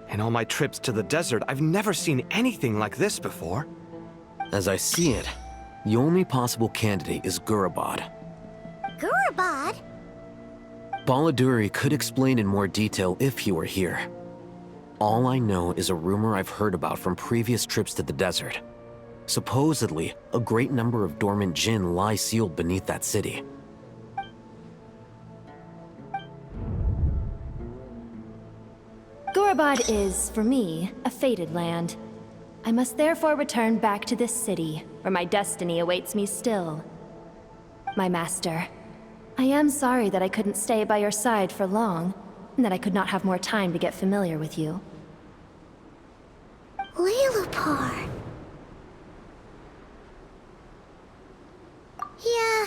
In all my trips to the desert, I've never seen anything like this before. As I see it, the only possible candidate is Gurabad. Gurabad? Baladuri could explain in more detail if he were here. All I know is a rumor I've heard about from previous trips to the desert. Supposedly, a great number of dormant Jinn lie sealed beneath that city. Gurabad is, for me, a fated land. I must therefore return back to this city, where my destiny awaits me still. My master, I am sorry that I couldn't stay by your side for long, and that I could not have more time to get familiar with you. Lilupar. Yeah,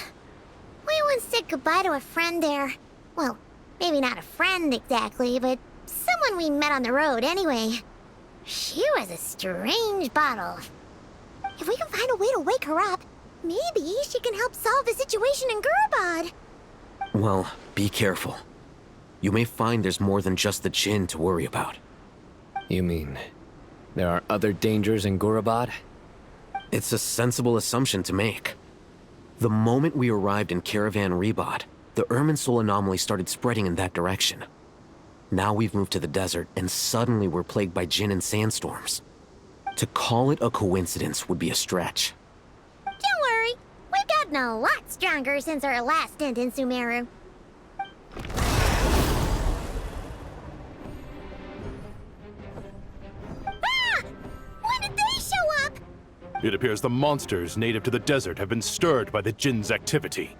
we once said goodbye to a friend there. Well, maybe not a friend exactly, but someone we met on the road anyway. She was a strange bottle. If we can find a way to wake her up, maybe she can help solve the situation in Gurabad. Well, be careful. You may find there's more than just the Jinn to worry about. You mean, there are other dangers in Gurabad? It's a sensible assumption to make. The moment we arrived in Caravan Rebad, the Irminsul anomaly started spreading in that direction. Now we've moved to the desert, and suddenly we're plagued by Jinn and sandstorms. To call it a coincidence would be a stretch. Don't worry, we've gotten a lot stronger since our last stint in Sumeru. Ah! When did they show up? It appears the monsters native to the desert have been stirred by the Jinn's activity.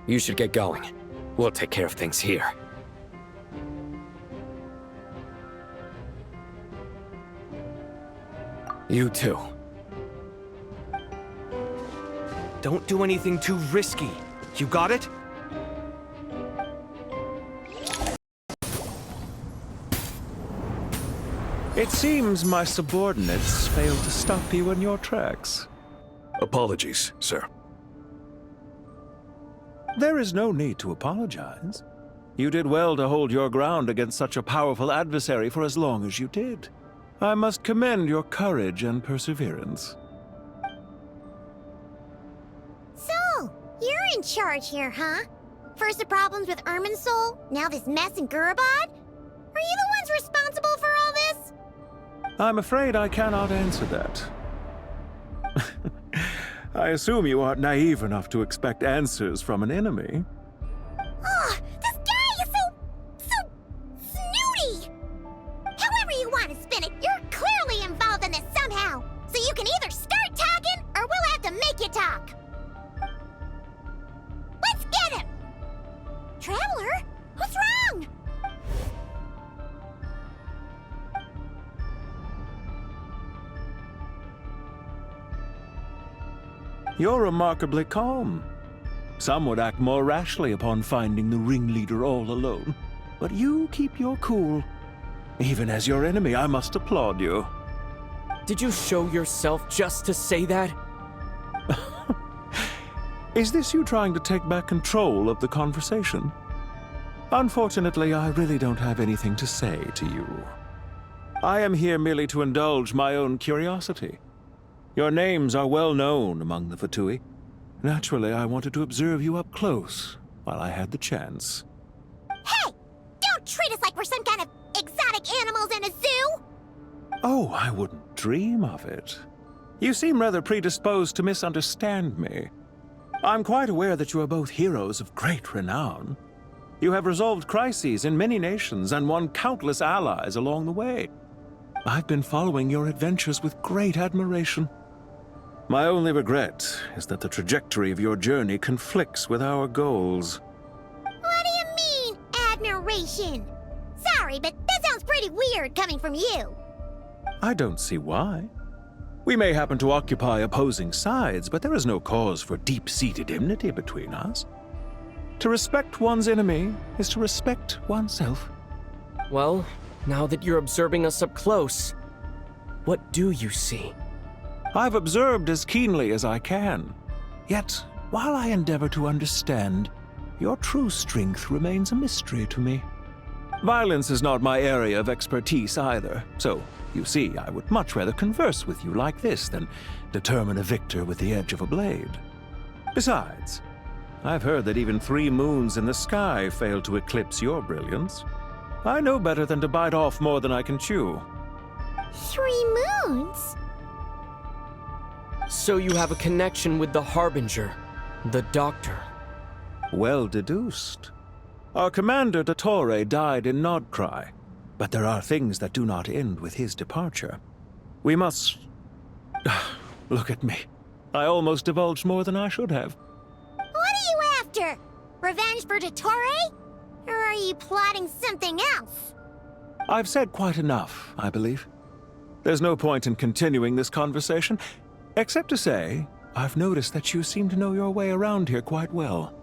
You should get going. We'll take care of things here. You too. Don't do anything too risky. You got it? It seems my subordinates failed to stop you in your tracks. Apologies, sir. There is no need to apologize. You did well to hold your ground against such a powerful adversary for as long as you did. I must commend your courage and perseverance. So, you're in charge here, huh? First the problems with Irminsul, now this mess in Gurabad? Are you the ones responsible for all this? I'm afraid I cannot answer that. I assume you aren't naive enough to expect answers from an enemy. Oh, this guy is so snooty! However you want to spin it, you're clearly involved in this somehow. So you can either start talking, or we'll have to make you talk. Let's get him! Traveler, what's wrong? You're remarkably calm. Some would act more rashly upon finding the ringleader all alone. But you keep your cool. Even as your enemy, I must applaud you. Did you show yourself just to say that? Is this you trying to take back control of the conversation? Unfortunately, I really don't have anything to say to you. I am here merely to indulge my own curiosity. Your names are well known among the Fatui. Naturally, I wanted to observe you up close while I had the chance. Hey! Don't treat us like we're some kind of exotic animals in a zoo! Oh, I wouldn't dream of it. You seem rather predisposed to misunderstand me. I'm quite aware that you are both heroes of great renown. You have resolved crises in many nations and won countless allies along the way. I've been following your adventures with great admiration. My only regret is that the trajectory of your journey conflicts with our goals. What do you mean, admiration? Sorry, but that sounds pretty weird coming from you. I don't see why. We may happen to occupy opposing sides, but there is no cause for deep-seated enmity between us. To respect one's enemy is to respect oneself. Well, now that you're observing us up close, what do you see? I've observed as keenly as I can. Yet, while I endeavor to understand, your true strength remains a mystery to me. Violence is not my area of expertise either, so, you see, I would much rather converse with you like this than determine a victor with the edge of a blade. Besides, I've heard that even 3 moons in the sky fail to eclipse your brilliance. I know better than to bite off more than I can chew. 3 moons? So you have a connection with the Harbinger, the Doctor. Well deduced. Our commander, Dottore, died in Nodcry, but there are things that do not end with his departure. We must... Look at me. I almost divulged more than I should have. What are you after? Revenge for Dottore? Or are you plotting something else? I've said quite enough, I believe. There's no point in continuing this conversation, except to say, I've noticed that you seem to know your way around here quite well.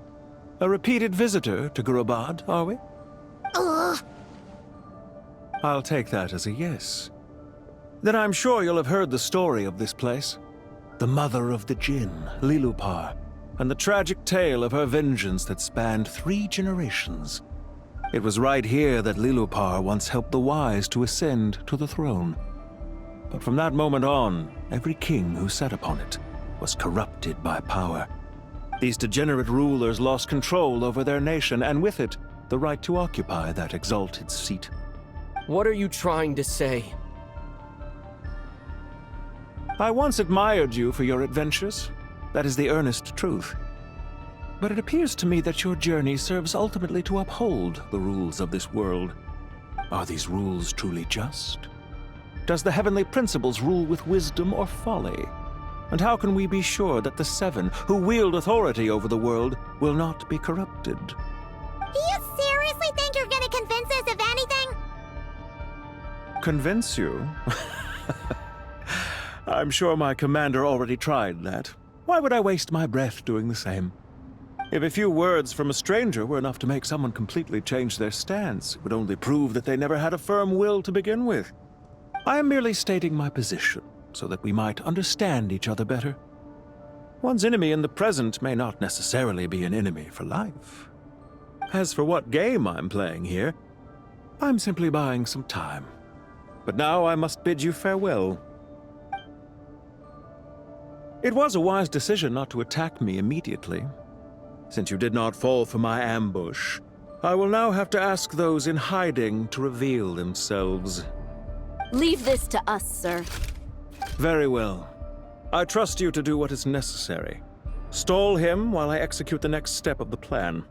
A repeated visitor to Gurabad, are we? Ugh. I'll take that as a yes. Then I'm sure you'll have heard the story of this place. The mother of the Jinn, Lilupar, and the tragic tale of her vengeance that spanned 3 generations. It was right here that Lilupar once helped the wise to ascend to the throne. But from that moment on, every king who sat upon it was corrupted by power. These degenerate rulers lost control over their nation, and with it, the right to occupy that exalted seat. What are you trying to say? I once admired you for your adventures. That is the earnest truth. But it appears to me that your journey serves ultimately to uphold the rules of this world. Are these rules truly just? Does the heavenly principles rule with wisdom or folly? And how can we be sure that the Seven, who wield authority over the world, will not be corrupted? Do you seriously think you're gonna convince us of anything? Convince you? I'm sure my commander already tried that. Why would I waste my breath doing the same? If a few words from a stranger were enough to make someone completely change their stance, it would only prove that they never had a firm will to begin with. I am merely stating my position, so that we might understand each other better. One's enemy in the present may not necessarily be an enemy for life. As for what game I'm playing here, I'm simply buying some time. But now I must bid you farewell. It was a wise decision not to attack me immediately. Since you did not fall for my ambush, I will now have to ask those in hiding to reveal themselves. Leave this to us, sir. Very well. I trust you to do what is necessary. Stall him while I execute the next step of the plan.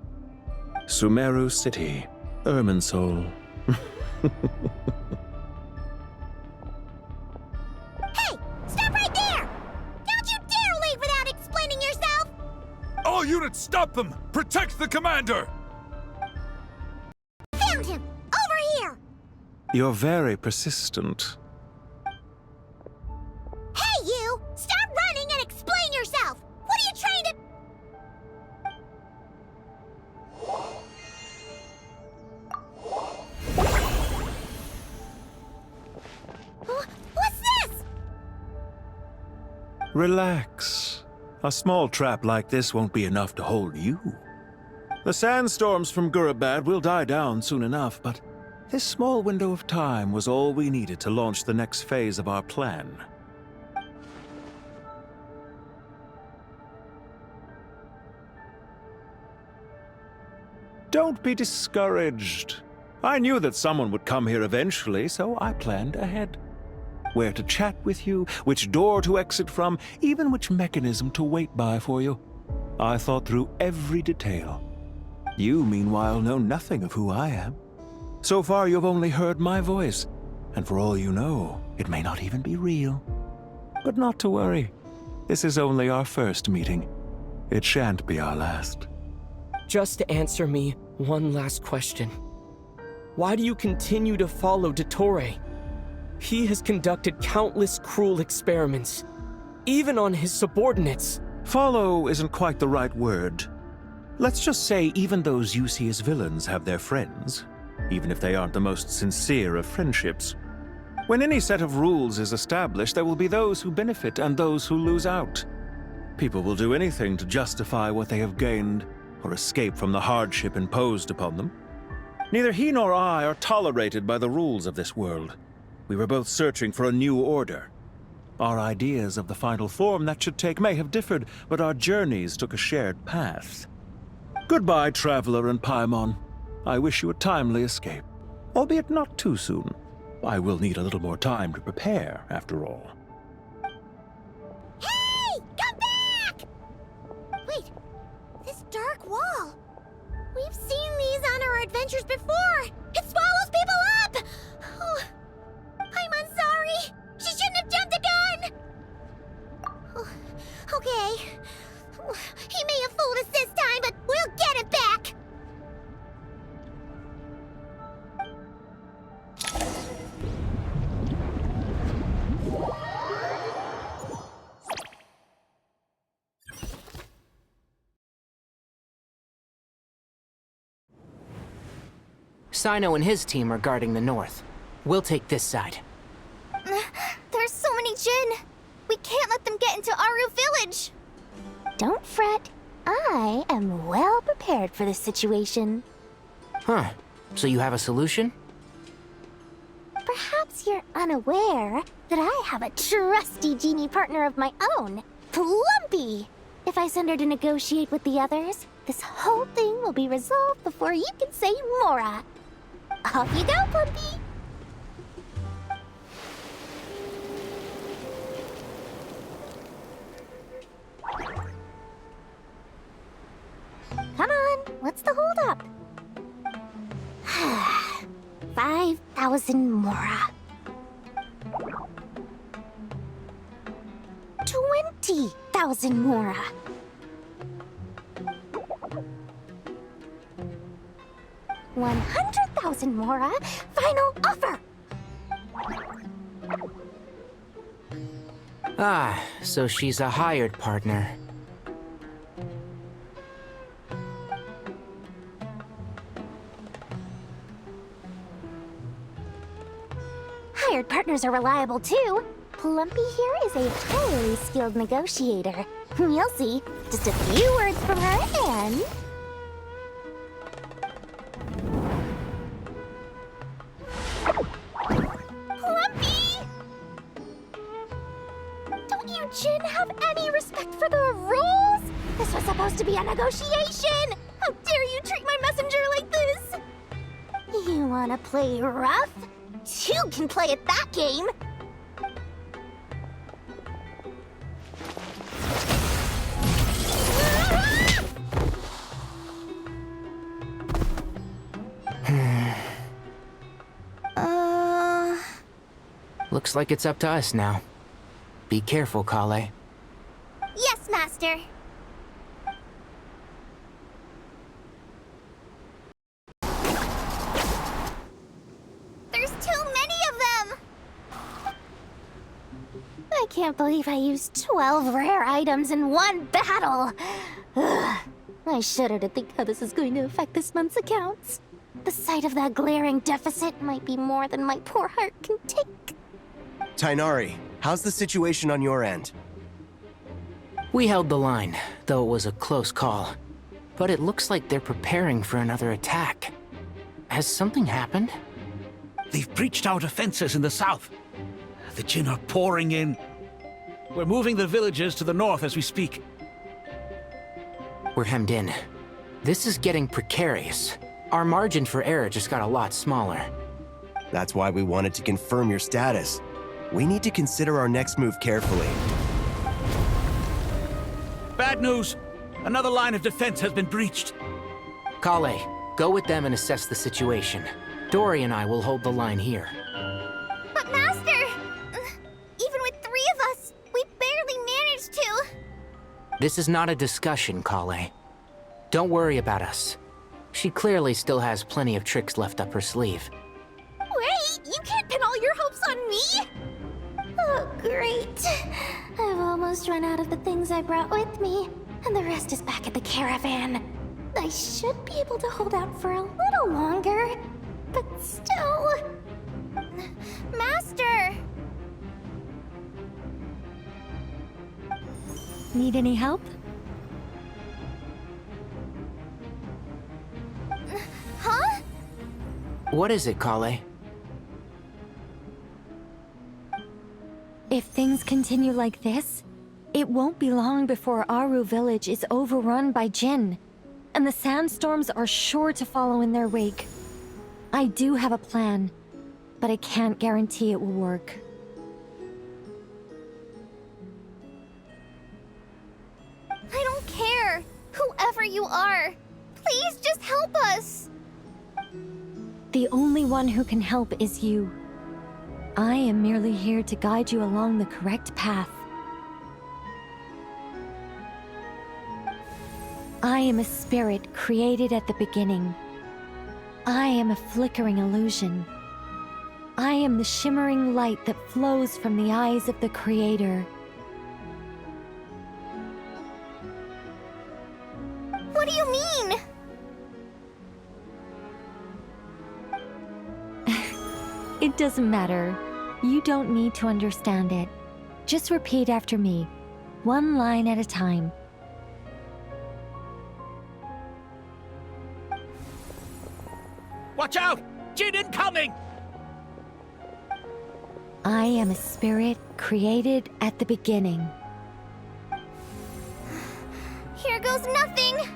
Sumeru City, Irminsul. Hey! Stop right there! Don't you dare leave without explaining yourself! All units, stop them! Protect the commander! Found him! Over here! You're very persistent. Hey, you! Stop running and explain yourself! What are you trying to... What's this? Relax. A small trap like this won't be enough to hold you. The sandstorms from Gurabad will die down soon enough, but this small window of time was all we needed to launch the next phase of our plan. Don't be discouraged. I knew that someone would come here eventually, so I planned ahead. Where to chat with you, which door to exit from, even which mechanism to wait by for you. I thought through every detail. You, meanwhile, know nothing of who I am. So far, you've only heard my voice, and for all you know, it may not even be real. But not to worry. This is only our first meeting. It shan't be our last. Just answer me one last question. Why do you continue to follow Dottore? He has conducted countless cruel experiments, even on his subordinates. Follow isn't quite the right word. Let's just say even those you see as villains have their friends, even if they aren't the most sincere of friendships. When any set of rules is established, there will be those who benefit and those who lose out. People will do anything to justify what they have gained or escape from the hardship imposed upon them. Neither he nor I are tolerated by the rules of this world. We were both searching for a new order. Our ideas of the final form that should take may have differed, but our journeys took a shared path. Goodbye, Traveler and Paimon. I wish you a timely escape, albeit not too soon. I will need a little more time to prepare, after all. Hey! Come back! Wait, this dark wall. We've seen these on our adventures before. It swallows people up! Oh, I'm sorry. She shouldn't have jumped the gun! Oh, okay. He may have fooled us this time, but we'll get it back! Sino and his team are guarding the north. We'll take this side. There's so many Jin. We can't let them get into Aru Village. Don't fret. I am well prepared for this situation. Huh. So you have a solution? Perhaps you're unaware that I have a trusty genie partner of my own, Plumpy. If I send her to negotiate with the others, this whole thing will be resolved before you can say Mora. Off you go, Plumpy. Come on, what's the holdup? 5,000 Mora. 20,000 Mora. 100,000 Mora. Final offer. Ah, so she's a hired partner. Hired partners are reliable too. Plumpy here is a highly skilled negotiator. You'll see. Just a few words from her and... Plumpy! Don't you, Jin, have any respect for the rules? This was supposed to be a negotiation! How dare you treat my messenger like this? You wanna play rough? Two can play at that game! Looks like it's up to us now. Be careful, Kale. Yes, Master. There's too many of them! I can't believe I used 12 rare items in one battle! Ugh. I shudder to think how this is going to affect this month's accounts. The sight of that glaring deficit might be more than my poor heart can take. Tainari, how's the situation on your end? We held the line, though it was a close call. But it looks like they're preparing for another attack. Has something happened? They've breached our defenses in the south. The Jin are pouring in. We're moving the villagers to the north as we speak. We're hemmed in. This is getting precarious. Our margin for error just got a lot smaller. That's why we wanted to confirm your status. We need to consider our next move carefully. Bad news! Another line of defense has been breached. Kale, go with them and assess the situation. Dory and I will hold the line here. But Master! Even with 3 of us, we barely managed to. This is not a discussion, Kale. Don't worry about us. She clearly still has plenty of tricks left up her sleeve. Wait, you can't pin all your hopes on me! Oh, great. I've almost run out of the things I brought with me, and the rest is back at the caravan. I should be able to hold out for a little longer, but still... Master! Need any help? Huh? What is it, Kale? If things continue like this, it won't be long before Aru village is overrun by Jin, and the sandstorms are sure to follow in their wake. I do have a plan, but I can't guarantee it will work. I don't care. Whoever you are, please just help us. The only one who can help is you. I am merely here to guide you along the correct path. I am a spirit created at the beginning. I am a flickering illusion. I am the shimmering light that flows from the eyes of the Creator. What do you mean? It doesn't matter. You don't need to understand it. Just repeat after me, one line at a time. Watch out! Jin incoming! I am a spirit created at the beginning. Here goes nothing!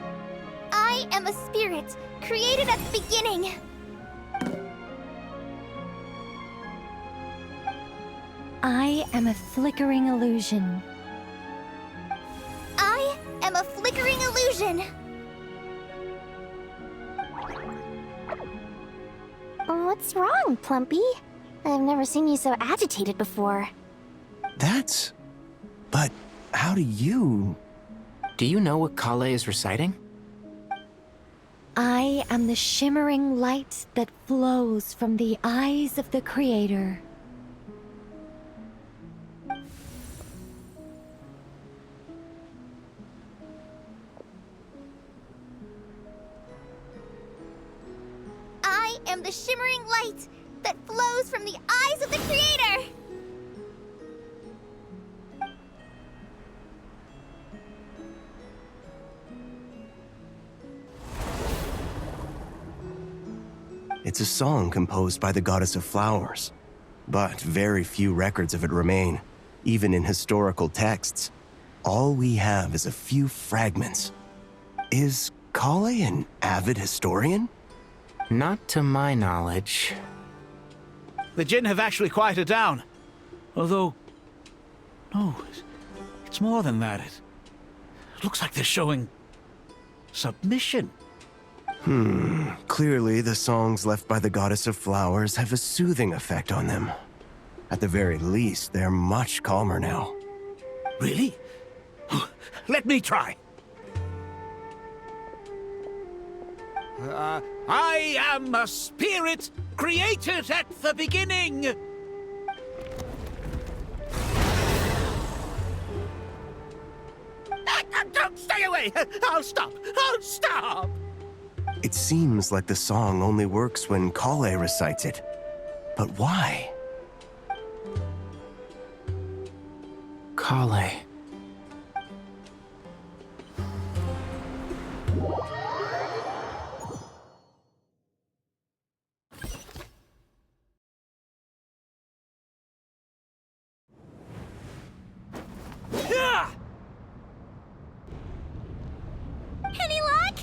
I am a spirit, created at the beginning. I am a flickering illusion. I am a flickering illusion. What's wrong, Plumpy? I've never seen you so agitated before. But how do you... Do you know what Kale is reciting? I am the shimmering light that flows from the eyes of the Creator. I am the shimmering light that flows from the eyes of the Creator! It's a song composed by the goddess of flowers, but very few records of it remain, even in historical texts. All we have is a few fragments. Is Kale an avid historian? Not to my knowledge. The Jin have actually quieted down. Although... No, it's more than that. It looks like they're showing... submission. Clearly the songs left by the goddess of flowers have a soothing effect on them. At the very least, they're much calmer now. Really? Let me try. I am a spirit created at the beginning. Don't stay away! I'll stop! I'll stop! It seems like the song only works when Kale recites it. But why? Kale. Any luck?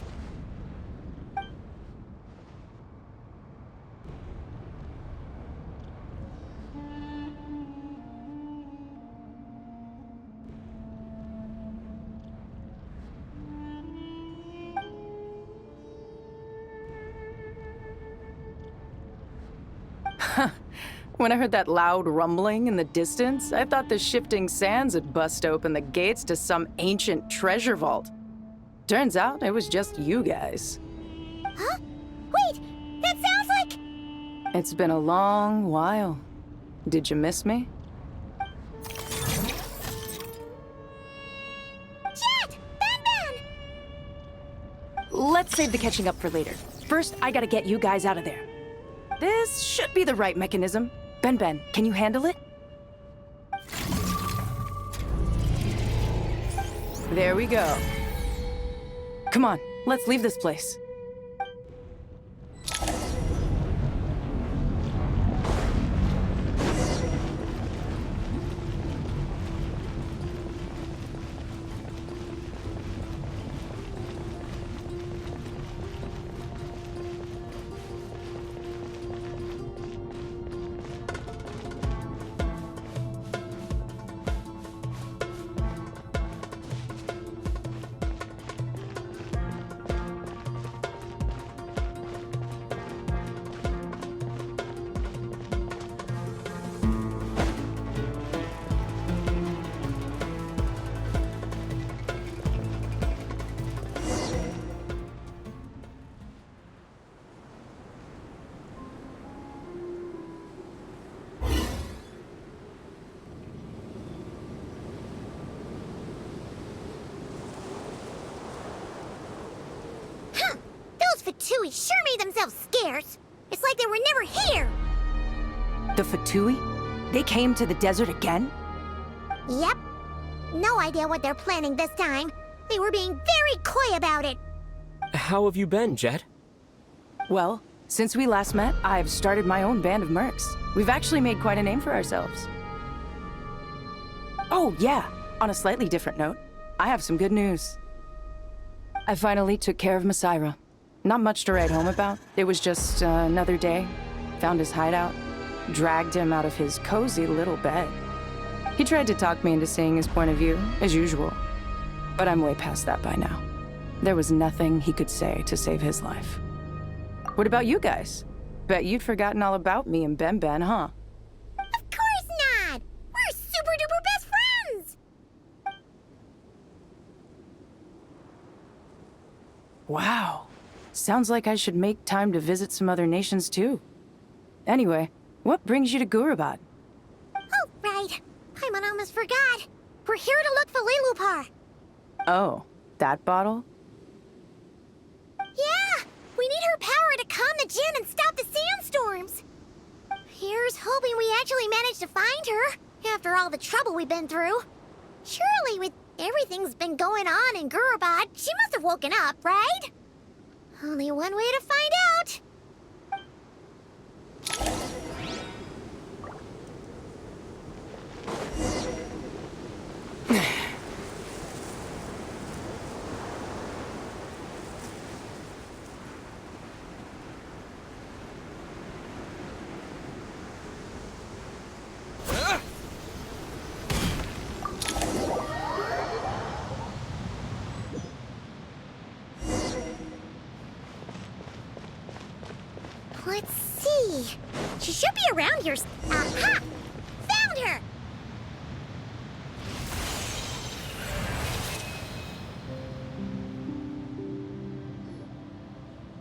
When I heard that loud rumbling in the distance, I thought the shifting sands had bust open the gates to some ancient treasure vault. Turns out it was just you guys. Huh? Wait, that sounds like... It's been a long while. Did you miss me? Jet! Ben! Let's save the catching up for later. First, I gotta get you guys out of there. This should be the right mechanism. Ben, can you handle it? There we go. Come on, let's leave this place. Fatui sure made themselves scarce. It's like they were never here. The Fatui? They came to the desert again? Yep. No idea what they're planning this time. They were being very coy about it. How have you been, Jet? Well, Since we last met, I've started my own band of mercs. We've actually made quite a name for ourselves. Oh, yeah. On a slightly different note, I have some good news. I finally took care of Masaira. Not much to write home about. It was just another day. Found his hideout. Dragged him out of his cozy little bed. He tried to talk me into seeing his point of view, as usual. But I'm way past that by now. There was nothing he could say to save his life. What about you guys? Bet you'd forgotten all about me and Ben, huh? Of course not! We're super duper best friends! Wow. Sounds like I should make time to visit some other nations too. Anyway, what brings you to Gurabad? Oh, right. Paimon almost forgot. We're here to look for Lilupar. Oh, that bottle? Yeah! We need her power to calm the Jinn and stop the sandstorms. Here's hoping we actually manage to find her, after all the trouble we've been through. Surely, with everything's been going on in Gurabad, she must have woken up, right? Only one way to find out. Let's see. She should be around here. Aha! Found her!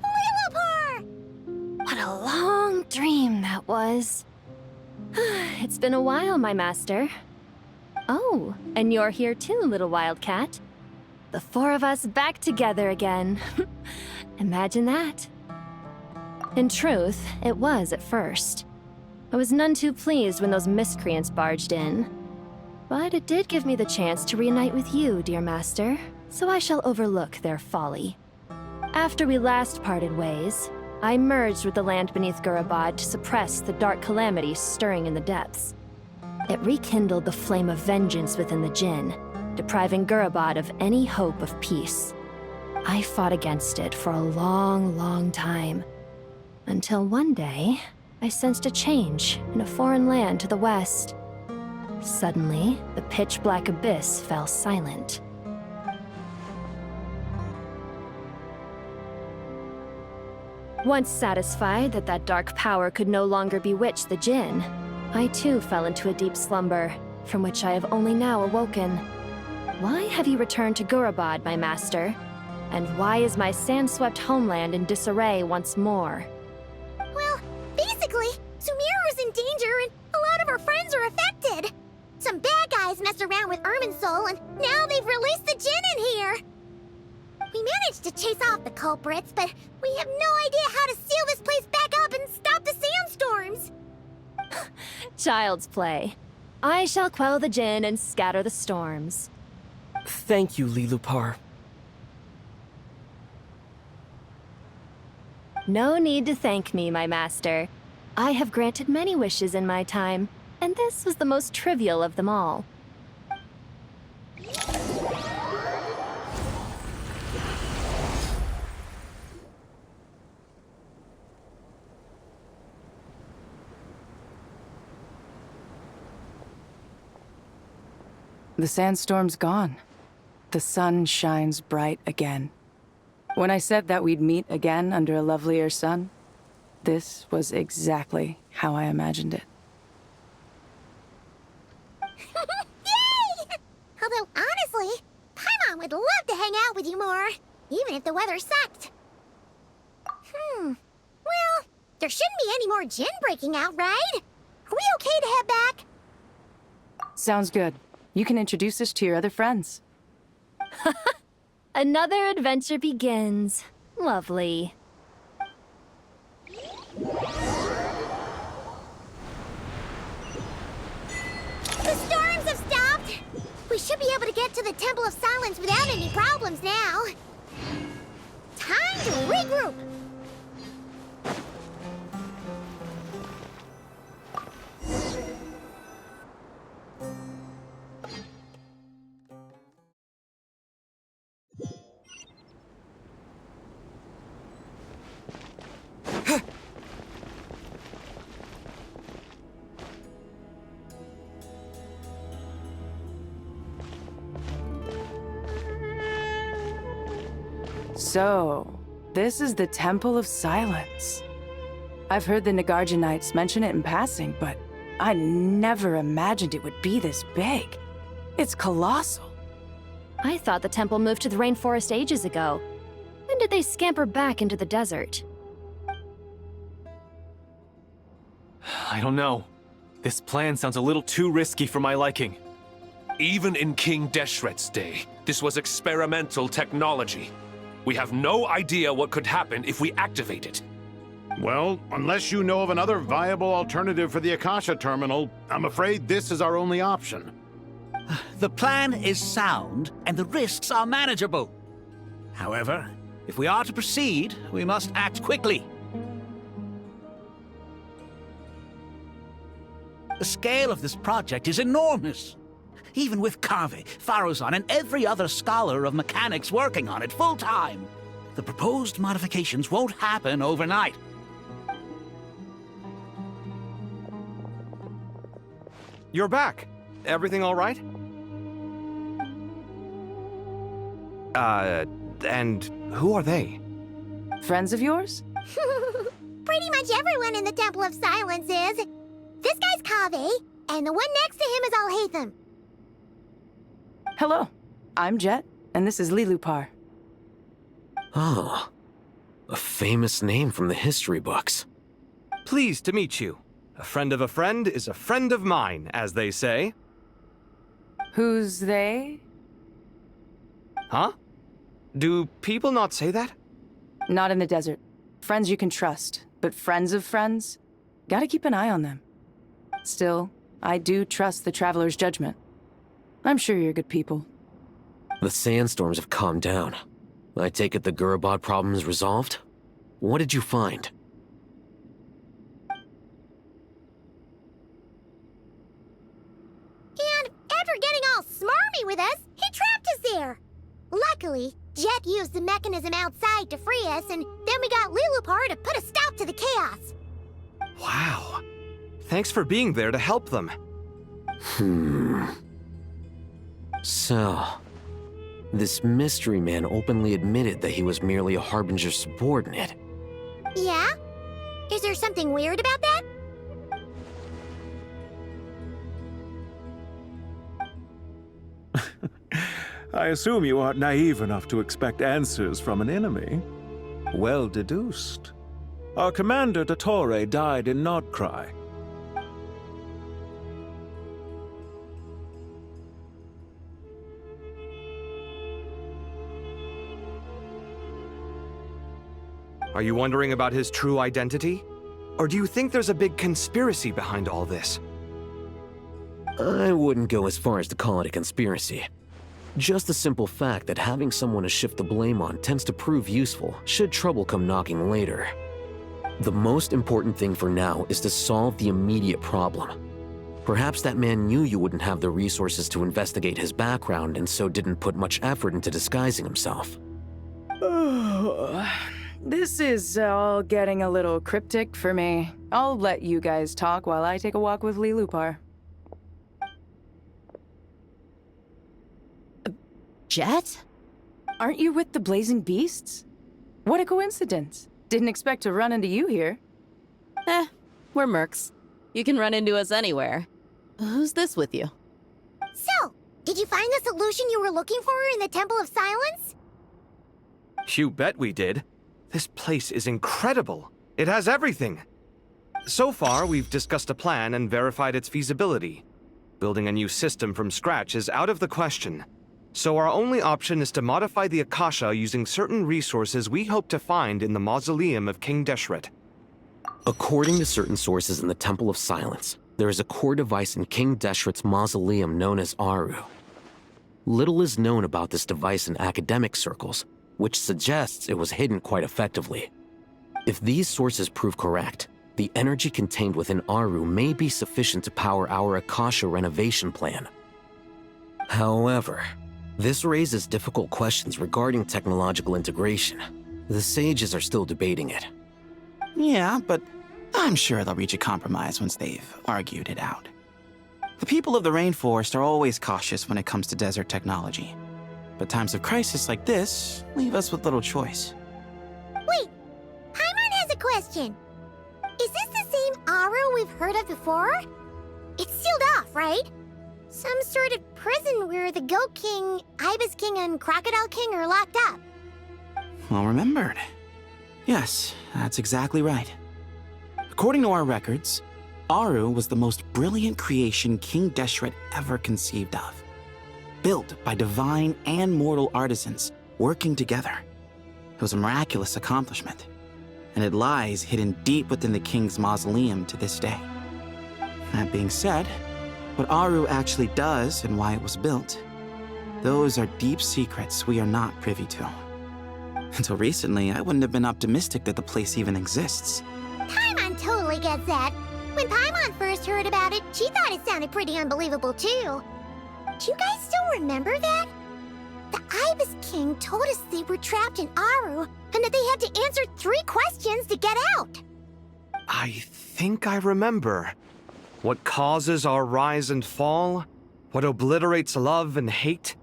Lilupar! What a long dream that was. It's been a while, my master. Oh, and you're here too, little wildcat. The four of us back together again. Imagine that. In truth, it was at first. I was none too pleased when those miscreants barged in. But it did give me the chance to reunite with you, dear master, so I shall overlook their folly. After we last parted ways, I merged with the land beneath Gurabad to suppress the dark calamity stirring in the depths. It rekindled the flame of vengeance within the Jinn, depriving Gurabad of any hope of peace. I fought against it for a long, long time. Until one day, I sensed a change in a foreign land to the west. Suddenly, the pitch-black abyss fell silent. Once satisfied that that dark power could no longer bewitch the Jinn, I too fell into a deep slumber, from which I have only now awoken. Why have you returned to Gurabad, my master? And why is my sand-swept homeland in disarray once more? Well, basically, Sumeru's in danger and a lot of our friends are affected. Some bad guys messed around with Irminsul and now they've released the Jinn in here. We managed to chase off the culprits, but we have no idea how to seal this place back up and stop the sandstorms. Child's play. I shall quell the Jinn and scatter the storms. Thank you, Lilupar. No need to thank me, my master. I have granted many wishes in my time, and this was the most trivial of them all. The sandstorm's gone. The sun shines bright again. When I said that we'd meet again under a lovelier sun, this was exactly how I imagined it. Yay! Although, honestly, Paimon would love to hang out with you more, even if the weather sucked. Well, there shouldn't be any more Jinn breaking out, right? Are we okay to head back? Sounds good. You can introduce us to your other friends. Another adventure begins. Lovely. The storms have stopped! We should be able to get to the Temple of Silence without any problems now. Time to regroup! So, this is the Temple of Silence. I've heard the Nagarjanites mention it in passing, but I never imagined it would be this big. It's colossal. I thought the temple moved to the rainforest ages ago. When did they scamper back into the desert? I don't know. This plan sounds a little too risky for my liking. Even in King Deshret's day, this was experimental technology. We have no idea what could happen if we activate it. Well, unless you know of another viable alternative for the Akasha terminal, I'm afraid this is our only option. The plan is sound, and the risks are manageable. However, if we are to proceed, we must act quickly. The scale of this project is enormous. Even with Kave, Faruzan, and every other scholar of mechanics working on it full-time, the proposed modifications won't happen overnight. You're back. Everything all right? And who are they? Friends of yours? Pretty much everyone in the Temple of Silence is. This guy's Kave, and the one next to him is Alhaitham. Hello, I'm Jet, and this is Lilupar. Ah, a famous name from the history books. Pleased to meet you. A friend of a friend is a friend of mine, as they say. Who's they? Huh? Do people not say that? Not in the desert. Friends you can trust, but friends of friends? Gotta keep an eye on them. Still, I do trust the Traveler's judgment. I'm sure you're good people. The sandstorms have calmed down. I take it the Gurabad problem is resolved? What did you find? And after getting all smarmy with us, he trapped us there. Luckily, Jet used the mechanism outside to free us, and then we got Lilupar to put a stop to the chaos. Wow. Thanks for being there to help them. So, this mystery man openly admitted that he was merely a Harbinger subordinate. Yeah? Is there something weird about that? I assume you aren't naive enough to expect answers from an enemy. Well deduced. Our commander, Dottore, died in Nordkrai. Are you wondering about his true identity? Or do you think there's a big conspiracy behind all this? I wouldn't go as far as to call it a conspiracy. Just the simple fact that having someone to shift the blame on tends to prove useful should trouble come knocking later. The most important thing for now is to solve the immediate problem. Perhaps that man knew you wouldn't have the resources to investigate his background and so didn't put much effort into disguising himself. This is all getting a little cryptic for me. I'll let you guys talk while I take a walk with Lilupar. Jet? Aren't you with the Blazing Beasts? What a coincidence. Didn't expect to run into you here. We're mercs. You can run into us anywhere. Who's this with you? So, did you find the solution you were looking for in the Temple of Silence? You bet we did. This place is incredible. It has everything. So far, we've discussed a plan and verified its feasibility. Building a new system from scratch is out of the question. So our only option is to modify the Akasha using certain resources we hope to find in the mausoleum of King Deshret. According to certain sources in the Temple of Silence, there is a core device in King Deshret's mausoleum known as Aru. Little is known about this device in academic circles, which suggests it was hidden quite effectively. If these sources prove correct, the energy contained within Aru may be sufficient to power our Akasha renovation plan. However, this raises difficult questions regarding technological integration. The sages are still debating it. Yeah, but I'm sure they'll reach a compromise once they've argued it out. The people of the rainforest are always cautious when it comes to desert technology. but times of crisis like this leave us with little choice. Wait, Paimon has a question. Is this the same Aru we've heard of before? It's sealed off, right? Some sort of prison where the Goat King, Ibis King, and Crocodile King are locked up. Well remembered. Yes, that's exactly right. According to our records, Aru was the most brilliant creation King Deshret ever conceived of. Built by divine and mortal artisans working together. It was a miraculous accomplishment, and it lies hidden deep within the king's mausoleum to this day. That being said, what Aru actually does and why it was built, those are deep secrets we are not privy to. Until recently, I wouldn't have been optimistic that the place even exists. Paimon totally gets that. When Paimon first heard about it, she thought it sounded pretty unbelievable too. Do you guys still remember that? The Ibis King told us they were trapped in Aru and that they had to answer 3 questions to get out. I think I remember. What causes our rise and fall? What obliterates love and hate?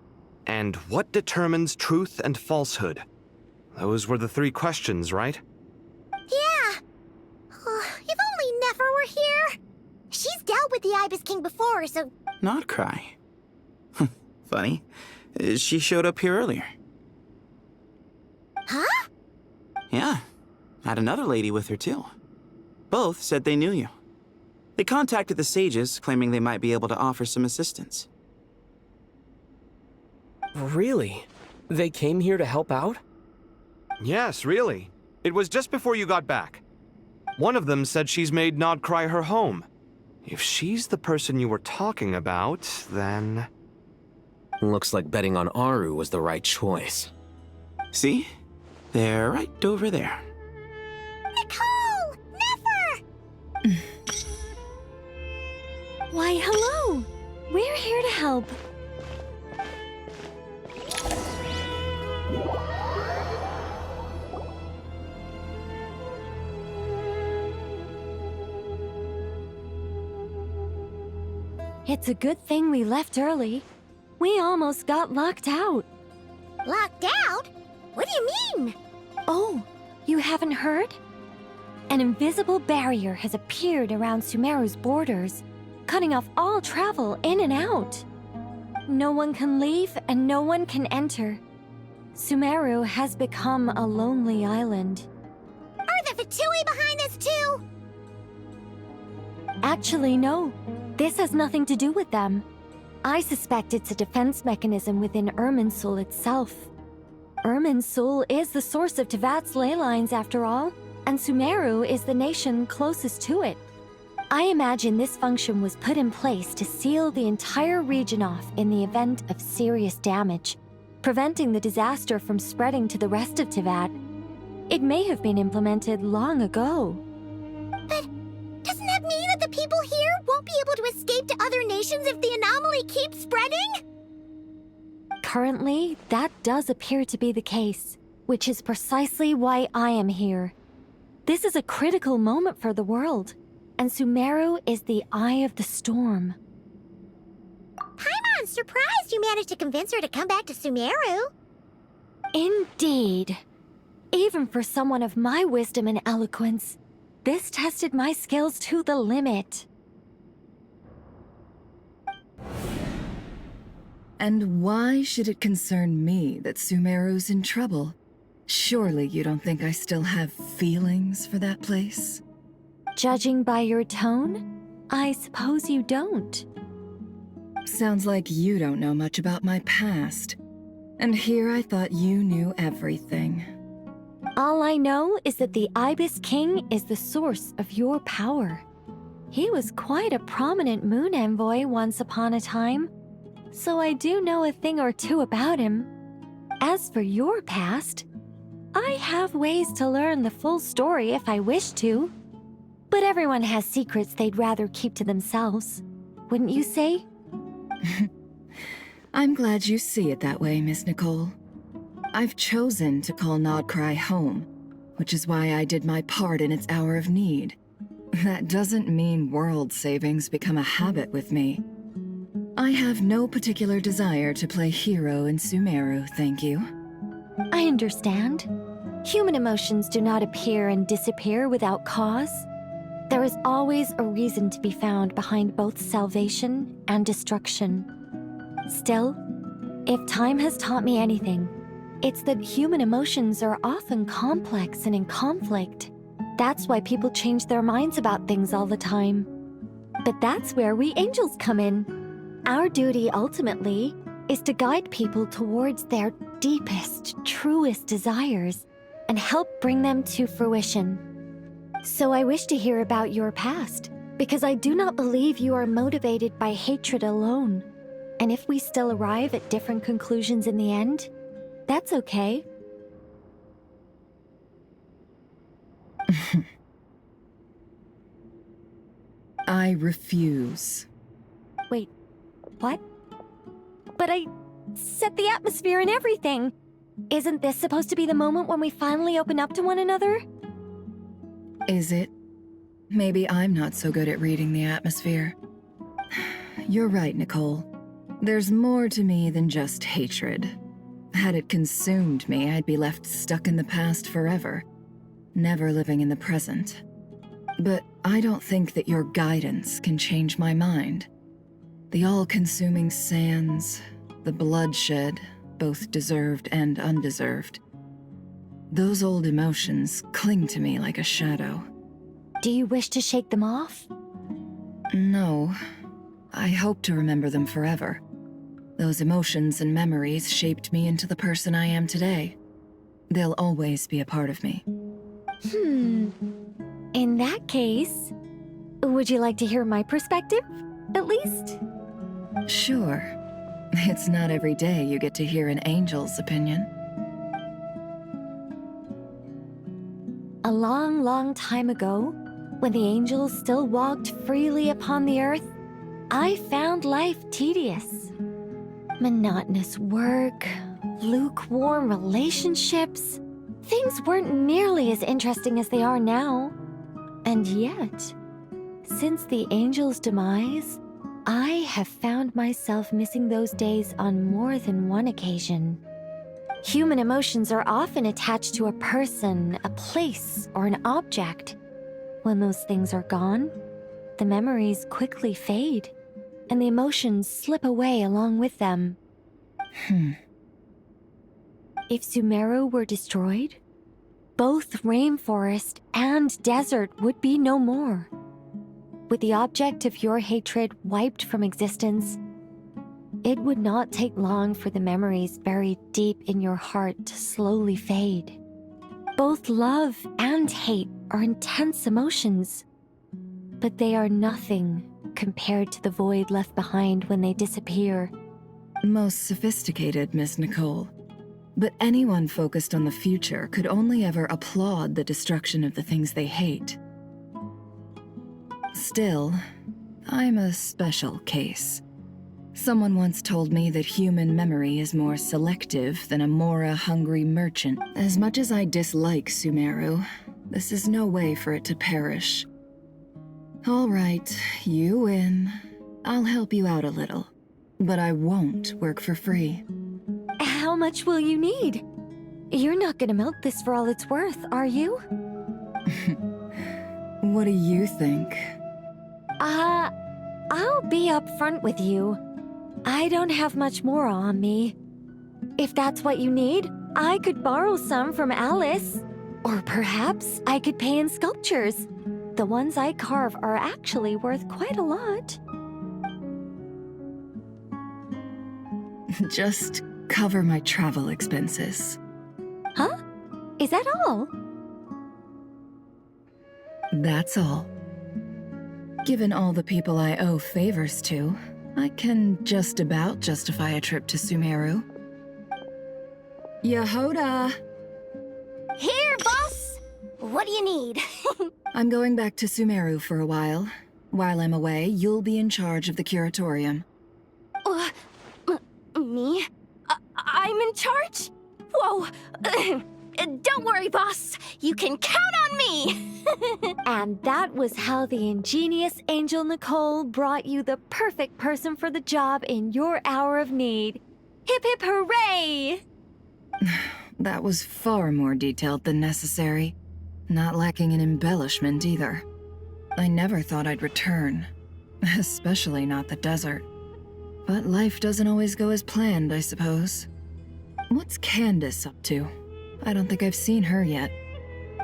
And what determines truth and falsehood? Those were the 3 questions, right? Yeah. If only Nefer were here. She's dealt with the Ibis King before, so... Not cry. Funny. She showed up here earlier. Huh? Yeah. Had another lady with her, too. Both said they knew you. They contacted the sages, claiming they might be able to offer some assistance. Really? They came here to help out? Yes, really. It was just before you got back. One of them said she's made Nodcry her home. If she's the person you were talking about, then... Looks like betting on Aru was the right choice. See? They're right over there. Nicole! Nefer! Why, hello! We're here to help. It's a good thing we left early. We almost got locked out. Locked out? What do you mean? Oh, you haven't heard? An invisible barrier has appeared around Sumeru's borders, cutting off all travel in and out. No one can leave and no one can enter. Sumeru has become a lonely island. Are the Fatui behind this too? Actually, no. This has nothing to do with them. I suspect it's a defense mechanism within Irminsul itself. Irminsul is the source of Tevat's ley lines after all, and Sumeru is the nation closest to it. I imagine this function was put in place to seal the entire region off in the event of serious damage, preventing the disaster from spreading to the rest of Tevat. It may have been implemented long ago. But doesn't that mean that the people here won't be able to escape to other nations if the anomaly keeps spreading? Currently, that does appear to be the case, which is precisely why I am here. This is a critical moment for the world, and Sumeru is the eye of the storm. Paimon's surprised you managed to convince her to come back to Sumeru. Indeed. Even for someone of my wisdom and eloquence, this tested my skills to the limit. And why should it concern me that Sumeru's in trouble? Surely you don't think I still have feelings for that place? Judging by your tone, I suppose you don't. Sounds like you don't know much about my past. And here I thought you knew everything. All I know is that the Ibis King is the source of your power. He was quite a prominent moon envoy once upon a time, so I do know a thing or two about him. As for your past, I have ways to learn the full story if I wish to. But everyone has secrets they'd rather keep to themselves, wouldn't you say? I'm glad you see it that way, Miss Nicole. I've chosen to call Nodcry home, which is why I did my part in its hour of need. That doesn't mean world savings become a habit with me. I have no particular desire to play hero in Sumeru, thank you. I understand. Human emotions do not appear and disappear without cause. There is always a reason to be found behind both salvation and destruction. Still, if time has taught me anything, it's that human emotions are often complex and in conflict. That's why people change their minds about things all the time. But that's where we angels come in. Our duty, ultimately, is to guide people towards their deepest, truest desires and help bring them to fruition. So I wish to hear about your past, because I do not believe you are motivated by hatred alone. And if we still arrive at different conclusions in the end, that's okay. I refuse. Wait, what? But I set the atmosphere and everything. Isn't this supposed to be the moment when we finally open up to one another? Is it? Maybe I'm not so good at reading the atmosphere. You're right, Nicole. There's more to me than just hatred. Had it consumed me, I'd be left stuck in the past forever, never living in the present. But I don't think that your guidance can change my mind. The all-consuming sands, the bloodshed, both deserved and undeserved. Those old emotions cling to me like a shadow. Do you wish to shake them off? No. I hope to remember them forever. Those emotions and memories shaped me into the person I am today. They'll always be a part of me. In that case, would you like to hear my perspective, at least? Sure. It's not every day you get to hear an angel's opinion. A long, long time ago, when the angels still walked freely upon the earth, I found life tedious. Monotonous work, lukewarm relationships. Things weren't nearly as interesting as they are now. And yet, since the angels' demise, I have found myself missing those days on more than one occasion. Human emotions are often attached to a person, a place, or an object. When those things are gone, the memories quickly fade, and the emotions slip away along with them. If Sumeru were destroyed, both rainforest and desert would be no more. With the object of your hatred wiped from existence, it would not take long for the memories buried deep in your heart to slowly fade. Both love and hate are intense emotions, but they are nothing compared to the void left behind when they disappear. Most sophisticated, Miss Nicole. But anyone focused on the future could only ever applaud the destruction of the things they hate. Still, I'm a special case. Someone once told me that human memory is more selective than a Mora-hungry merchant. As much as I dislike Sumeru, this is no way for it to perish. All right, you win. I'll help you out a little. But I won't work for free. How much will you need? You're not gonna milk this for all it's worth, are you? What do you think? I'll be upfront with you. I don't have much more on me. If that's what you need, I could borrow some from Alice. Or perhaps I could pay in sculptures. The ones I carve are actually worth quite a lot. Just cover my travel expenses. Huh? Is that all? That's all. Given all the people I owe favors to, I can just about justify a trip to Sumeru. Yehoda! Here, boss! What do you need? I'm going back to Sumeru for a while. While I'm away, you'll be in charge of the curatorium. Me? I'm in charge? Whoa! Don't worry, boss. You can count on me. And that was how the ingenious Angel Nicole brought you the perfect person for the job in your hour of need. Hip hip hooray! That was far more detailed than necessary. Not lacking in embellishment either. I never thought I'd return. Especially not the desert. But life doesn't always go as planned, I suppose. What's Candace up to? I don't think I've seen her yet.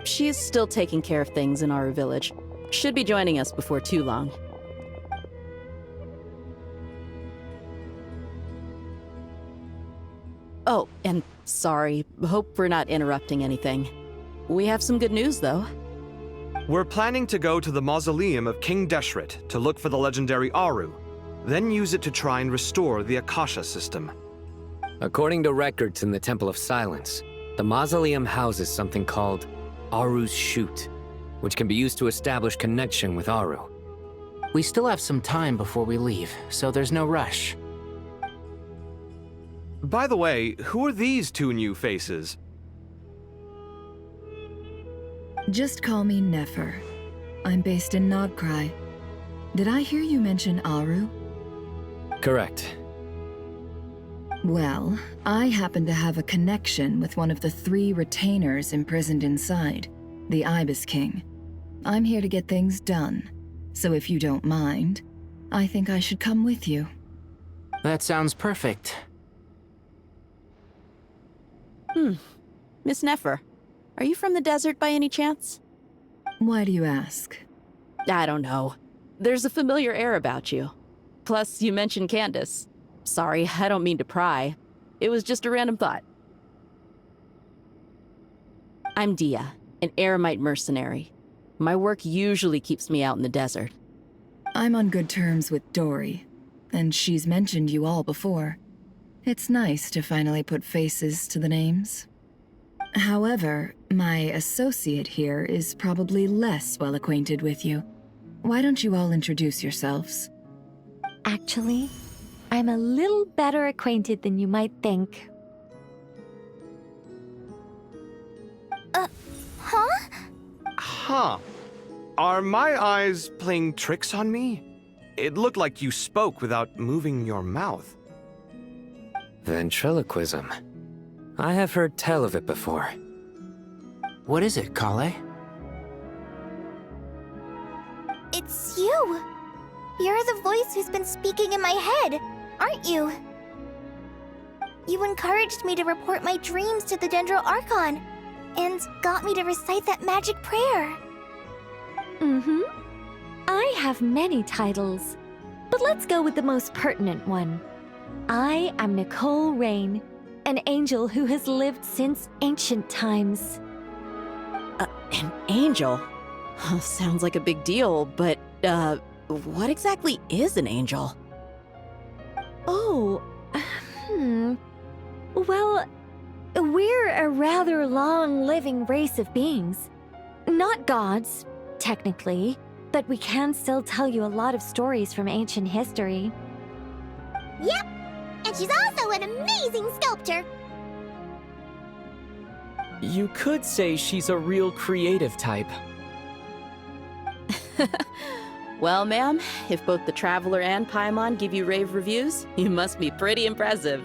She's still taking care of things in Aru Village. Should be joining us before too long. Oh, and sorry. Hope we're not interrupting anything. We have some good news, though. We're planning to go to the mausoleum of King Deshret to look for the legendary Aru, then use it to try and restore the Akasha system. According to records in the Temple of Silence, the mausoleum houses something called Aru's Chute, which can be used to establish connection with Aru. We still have some time before we leave, so there's no rush. By the way, who are these two new faces? Just call me Nefer. I'm based in Nodcry. Did I hear you mention Aru? Correct. Well, I happen to have a connection with one of the 3 retainers imprisoned inside, the Ibis King. I'm here to get things done, so if you don't mind, I think I should come with you. That sounds perfect. Miss Nefer, are you from the desert by any chance? Why do you ask? I don't know. There's a familiar air about you. Plus, you mentioned Candace. Sorry, I don't mean to pry. It was just a random thought. I'm Dia, an eremite mercenary. My work usually keeps me out in the desert. I'm on good terms with Dory, and she's mentioned you all before. It's nice to finally put faces to the names. However, my associate here is probably less well acquainted with you. Why don't you all introduce yourselves? Actually, I'm a little better acquainted than you might think. Huh? Huh. Are my eyes playing tricks on me? It looked like you spoke without moving your mouth. Ventriloquism. I have heard tell of it before. What is it, Kale? It's you! You're the voice who's been speaking in my head, aren't you? You encouraged me to report my dreams to the Dendro Archon, and got me to recite that magic prayer. I have many titles, but let's go with the most pertinent one. I am Nicole Rain, an angel who has lived since ancient times. An angel? Sounds like a big deal, but, what exactly is an angel? Oh, Well, we're a rather long-living race of beings. Not gods, technically, but we can still tell you a lot of stories from ancient history. Yep, and she's also an amazing sculptor. You could say she's a real creative type. Well, ma'am, if both the Traveler and Paimon give you rave reviews, you must be pretty impressive.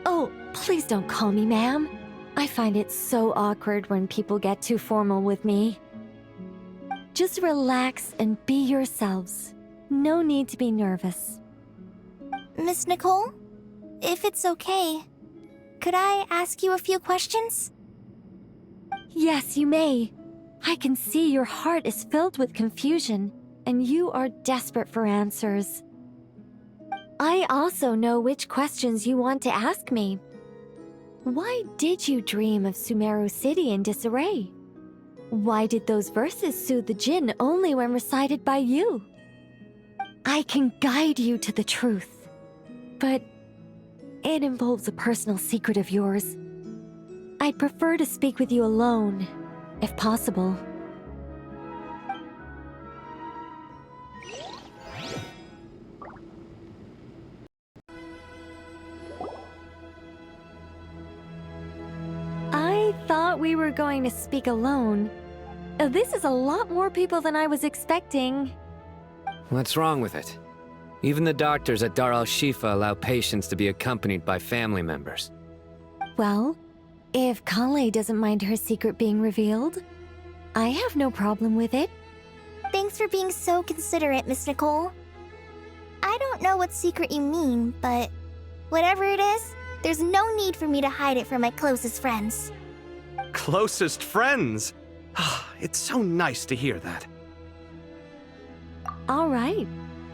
Oh, please don't call me ma'am. I find it so awkward when people get too formal with me. Just relax and be yourselves. No need to be nervous. Miss Nicole, if it's okay, could I ask you a few questions? Yes, you may. I can see your heart is filled with confusion, and you are desperate for answers. I also know which questions you want to ask me. Why did you dream of Sumeru City in disarray? Why did those verses soothe the Jinn only when recited by you? I can guide you to the truth, but it involves a personal secret of yours. I'd prefer to speak with you alone, if possible. I thought thought we were going to speak alone. This is a lot more people than I was expecting. What's wrong with it? Even the doctors at Dar al-Shifa allow patients to be accompanied by family members. Well, if Kale doesn't mind her secret being revealed, I have no problem with it. Thanks for being so considerate, Miss Nicole. I don't know what secret you mean, but whatever it is, there's no need for me to hide it from my closest friends. Closest friends? It's so nice to hear that. All right.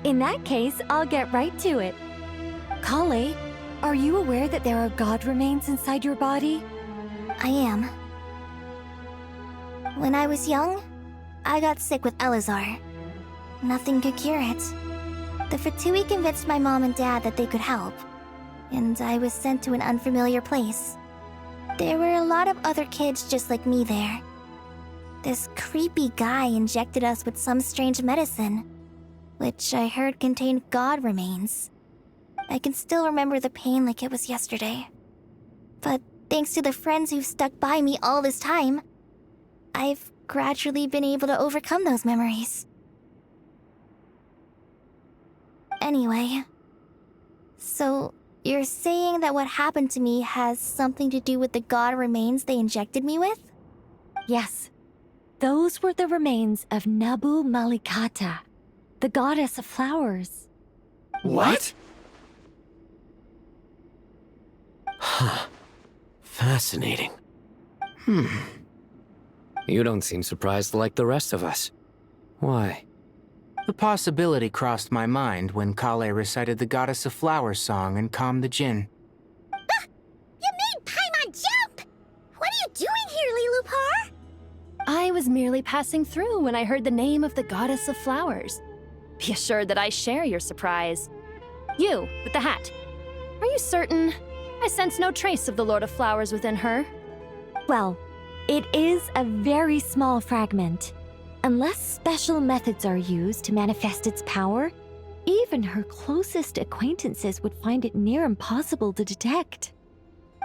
In that case, I'll get right to it. Kale, are you aware that there are god remains inside your body? I am. When I was young, I got sick with Elazar. Nothing could cure it. The Fatui convinced my mom and dad that they could help, and I was sent to an unfamiliar place. There were a lot of other kids just like me there. This creepy guy injected us with some strange medicine, which I heard contained god remains. I can still remember the pain like it was yesterday. But thanks to the friends who've stuck by me all this time, I've gradually been able to overcome those memories. Anyway, so you're saying that what happened to me has something to do with the god remains they injected me with? Yes. Those were the remains of Nabu Malikata, the goddess of flowers. What? Huh. Fascinating. You don't seem surprised like the rest of us. Why? The possibility crossed my mind when Kale recited the Goddess of Flowers song and calmed the Jinn. You made Paimon jump! What are you doing here, Lilupar? I was merely passing through when I heard the name of the Goddess of Flowers. Be assured that I share your surprise. You, with the hat. Are you certain? I sense no trace of the Lord of Flowers within her. Well, it is a very small fragment. Unless special methods are used to manifest its power, even her closest acquaintances would find it near impossible to detect.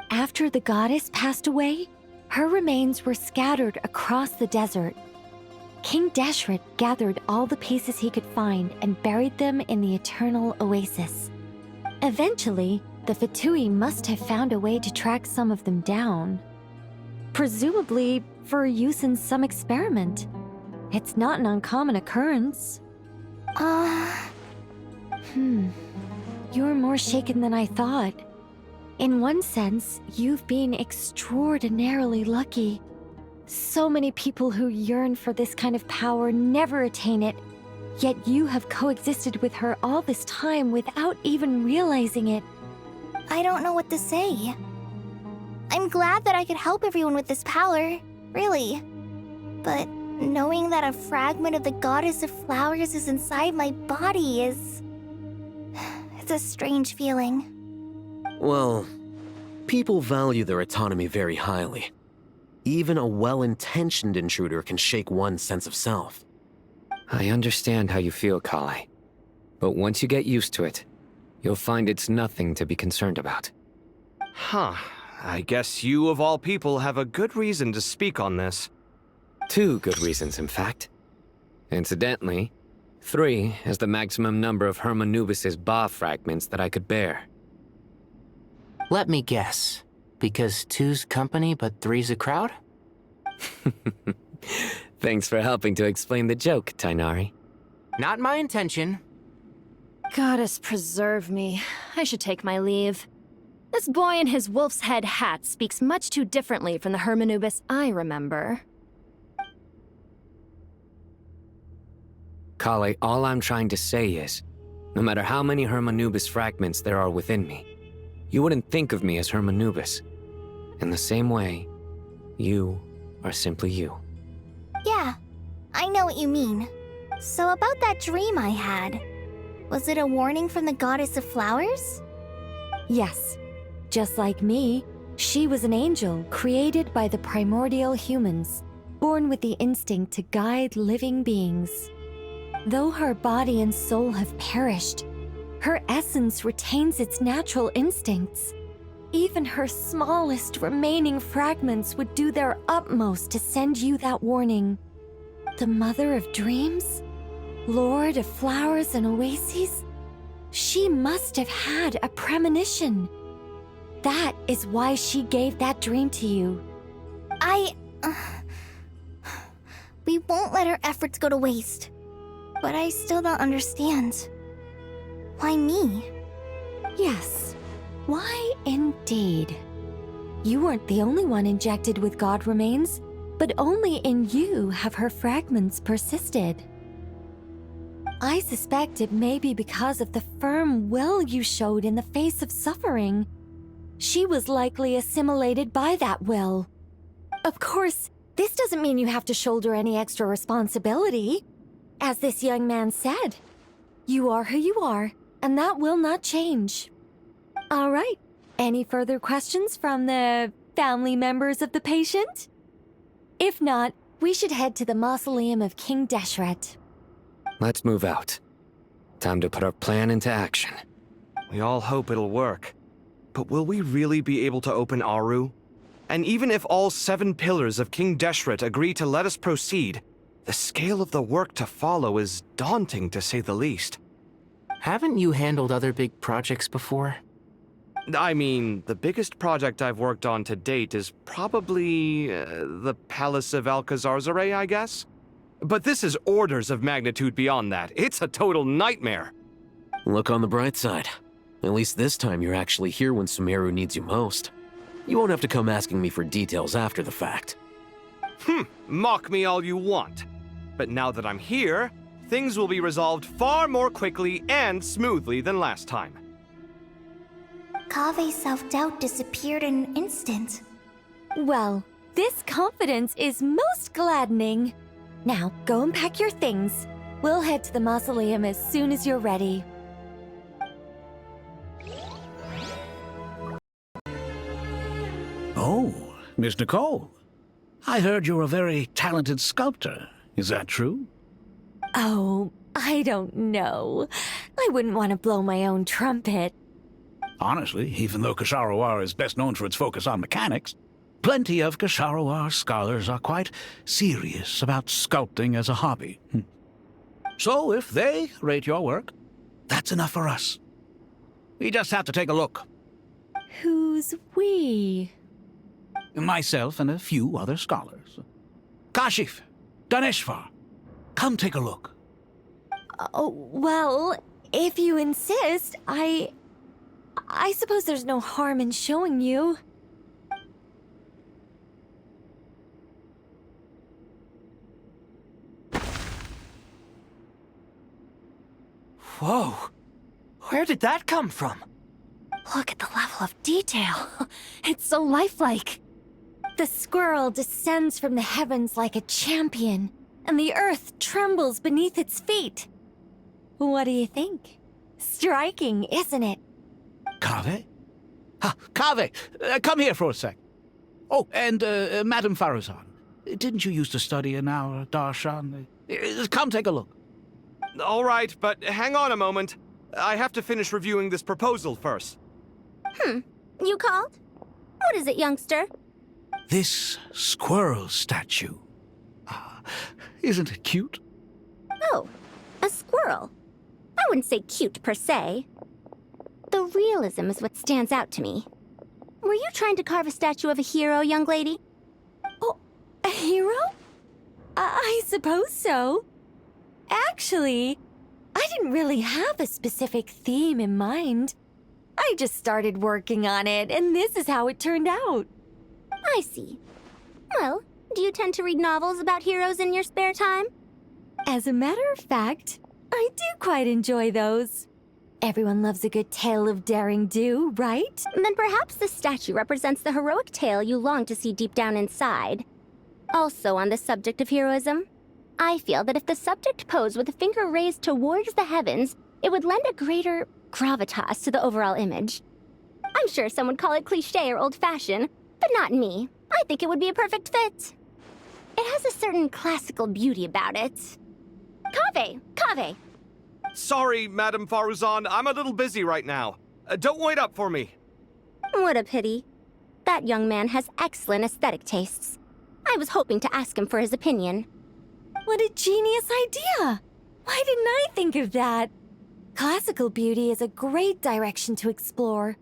After the goddess passed away, her remains were scattered across the desert. King Deshret gathered all the pieces he could find and buried them in the Eternal Oasis. Eventually, the Fatui must have found a way to track some of them down. Presumably for use in some experiment. It's not an uncommon occurrence. You're more shaken than I thought. In one sense, you've been extraordinarily lucky. So many people who yearn for this kind of power never attain it, yet you have coexisted with her all this time without even realizing it. I don't know what to say. I'm glad that I could help everyone with this power, really. But knowing that a fragment of the Goddess of Flowers is inside my body is... it's a strange feeling. Well, people value their autonomy very highly. Even a well-intentioned intruder can shake one's sense of self. I understand how you feel, Kale. But once you get used to it, you'll find it's nothing to be concerned about. Huh. I guess you, of all people, have a good reason to speak on this. 2 good reasons, in fact. Incidentally, 3 is the maximum number of Hermanubis's Ba fragments that I could bear. Let me guess. Because 2's company, but 3's a crowd? Thanks for helping to explain the joke, Tainari. Not my intention. Goddess preserve me. I should take my leave. This boy in his wolf's head hat speaks much too differently from the Hermanubis I remember. Kale, all I'm trying to say is, no matter how many Hermanubis fragments there are within me, you wouldn't think of me as Hermanubis. In the same way, you are simply you. Yeah, I know what you mean. So about that dream I had, was it a warning from the Goddess of Flowers? Yes. Just like me, she was an angel created by the primordial humans, born with the instinct to guide living beings. Though her body and soul have perished, her essence retains its natural instincts. even her smallest remaining fragments would do their utmost to send you that warning. The Mother of Dreams? Lord of Flowers and Oases? She must have had a premonition. That is why she gave that dream to you. We won't let our efforts go to waste. But I still don't understand. Why me? Yes. Why indeed? You weren't the only one injected with God remains, but only in you have her fragments persisted. I suspect it may be because of the firm will you showed in the face of suffering. She was likely assimilated by that will. Of course, this doesn't mean you have to shoulder any extra responsibility. As this young man said, you are who you are, and that will not change. All right, any further questions from the family members of the patient? If not, we should head to the mausoleum of King Deshret. Let's move out. Time to put our plan into action. We all hope it'll work. But will we really be able to open Aru? And even if all 7 pillars of King Deshret agree to let us proceed, the scale of the work to follow is daunting, to say the least. Haven't you handled other big projects before? I mean, the biggest project I've worked on to date is probably the Palace of Alcazarzaray, I guess? But this is orders of magnitude beyond that. It's a total nightmare. Look on the bright side. At least this time you're actually here when Sumeru needs you most. You won't have to come asking me for details after the fact. Mock me all you want. But now that I'm here, things will be resolved far more quickly and smoothly than last time. Kave's self-doubt disappeared in an instant. Well, this confidence is most gladdening. Now, go and pack your things. We'll head to the mausoleum as soon as you're ready. Oh, Miss Nicole. I heard you're a very talented sculptor. Is that true? Oh, I don't know. I wouldn't want to blow my own trumpet. Honestly, even though Kasharawar is best known for its focus on mechanics, plenty of Kasharawar scholars are quite serious about sculpting as a hobby. So if they rate your work, that's enough for us. We just have to take a look. Who's we? Myself and a few other scholars. Kashif, Daneshvar, come take a look. Oh, well, if you insist, I suppose there's no harm in showing you. Whoa! Where did that come from? Look at the level of detail. It's so lifelike. The squirrel descends from the heavens like a champion, and the earth trembles beneath its feet. What do you think? Striking, isn't it? Kave? Kave, come here for a sec. Oh, and Madame Faruzan, didn't you used to study in our darshan? Come take a look. All right, but hang on a moment. I have to finish reviewing this proposal first. You called? What is it, youngster? This squirrel statue. Isn't it cute? Oh, a squirrel. I wouldn't say cute per se. The realism is what stands out to me. Were you trying to carve a statue of a hero, young lady? Oh, a hero? I suppose so. Actually, I didn't really have a specific theme in mind. I just started working on it, and this is how it turned out. I see. Well, do you tend to read novels about heroes in your spare time? As a matter of fact, I do quite enjoy those. Everyone loves a good tale of daring do, right? Then perhaps the statue represents the heroic tale you long to see deep down inside. Also on the subject of heroism, I feel that if the subject posed with a finger raised towards the heavens, it would lend a greater gravitas to the overall image. I'm sure some would call it cliché or old-fashioned, but not me. I think it would be a perfect fit. It has a certain classical beauty about it. Kave! Sorry, Madame Faruzan, I'm a little busy right now. Don't wait up for me. What a pity. That young man has excellent aesthetic tastes. I was hoping to ask him for his opinion. What a genius idea! Why didn't I think of that? Classical beauty is a great direction to explore.